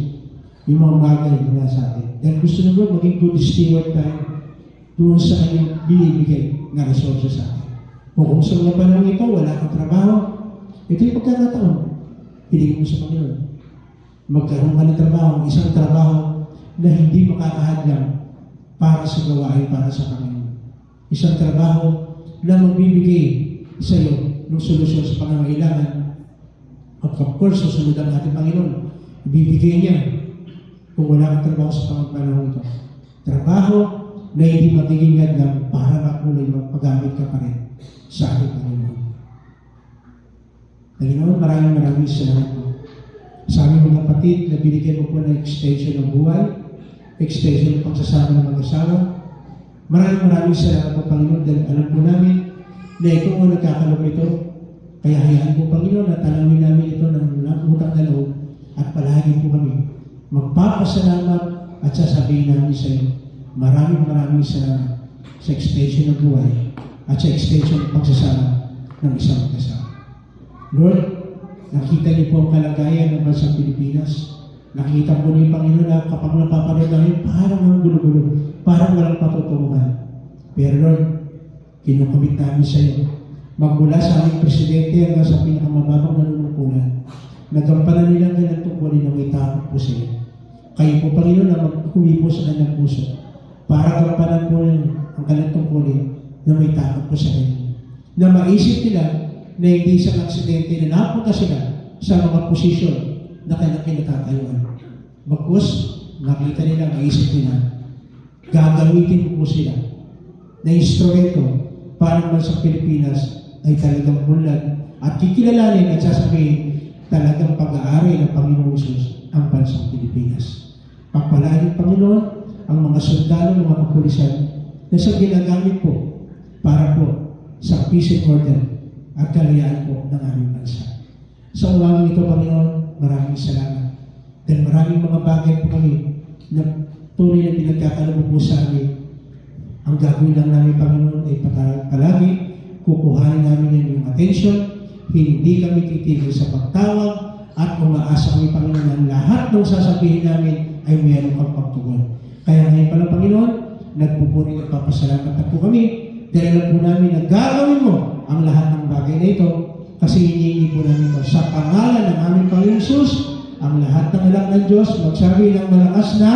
yung mga bagay na sa atin. Dahil gusto ng Lord, maging good steward tayo doon sa kanyang binibigay na resources sa atin. O kung sa mga panahon ito, wala kang trabaho, ito yung pagkakataon. Hiling mo sa Panginoon. Magkaroon ka ng trabaho, isang trabaho na hindi makakahadlang para sa gawain, para sa Panginoon. Isang trabaho na magbibigay sa iyo ng solusyon sa pangangailangan. At of course, susunod ang ating Panginoon. Ibibigay niya kung wala kang trabaho sa panahon ito. Trabaho na hindi magiging hadlang para makulay magpagamit ka pa rin sa ating Panginoon. Panginoon, maraming salamat po. Sa aming mga kapatid na binigyan mo po ng extension ng buhay, extension ng pagsasama ng mag-asawa. Maraming salamat po, Panginoon, dahil alam po namin na ito mo nagkakalog ito. Kaya hayaan po, Panginoon, na tanawin namin ito ng utang na loob at palagi po kami magpapasalamat at sasabihin namin sa iyo maraming salamat sa extension ng buhay at sa extension ng pagsasama ng isang kasama. Lord, nakita niyo po ang kalagayan ng bansang Pilipinas. Nakita po niyo, Panginoon, na kapag napapanood namin, parang ang gulo-gulo, parang walang patutunguhan. Pero Lord, kinukomit namin sa iyo. Magmula sa aming presidente hanggang sa pinakamababang nanunungkulan, nagampanan nilang kanilang tungkulin na may takot po sa iyo. Kayo po, Panginoon, na maghuwi po sa kanilang puso para gampanan po ang kanilang tungkulin na may takot po sa inyo. Na maisip nila na hindi sa aksidente na napunta sila sa mga posisyon na kanilang kinatatayuan. Bagkus, nakita nila, maisip nila, gagamitin po sila na instrumento para naman sa Pilipinas ay talagang bulag at kikilalanin at sasabihin talagang pag-aari ng Panginoong Hesus ang bansang Pilipinas. Pagpalain ng Panginoon ang mga sundalo, mga kapulisan na sa ginagamit po para po sa peace and order at kalayaan po ng aming bansa. Sa umagang ito, Panginoon, maraming salamat. Dahil maraming mga bagay po kami na tunay na pinagkakalaman po sa amin. Ang gagawin lang namin, Panginoon, ay palagi kukuhanin namin yung attention, hindi kami titigil sa pagtawag, at umaasa kami, Panginoon, na lahat ng sasabihin namin ay mayroon kang pagtugon. Kaya ngayon pala, Panginoon, nagpupuri at papasalamat na po kami dahil alam po namin na gagawin mo ang lahat ng bagay na ito kasi hinihingi po namin ito sa pangalan ng aming Panginoon Hesus. Ang lahat ng anak ng Diyos magsabi ng malakas na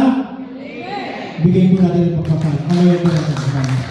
bigay po natin ang pagpapal. Pangalaman po natin.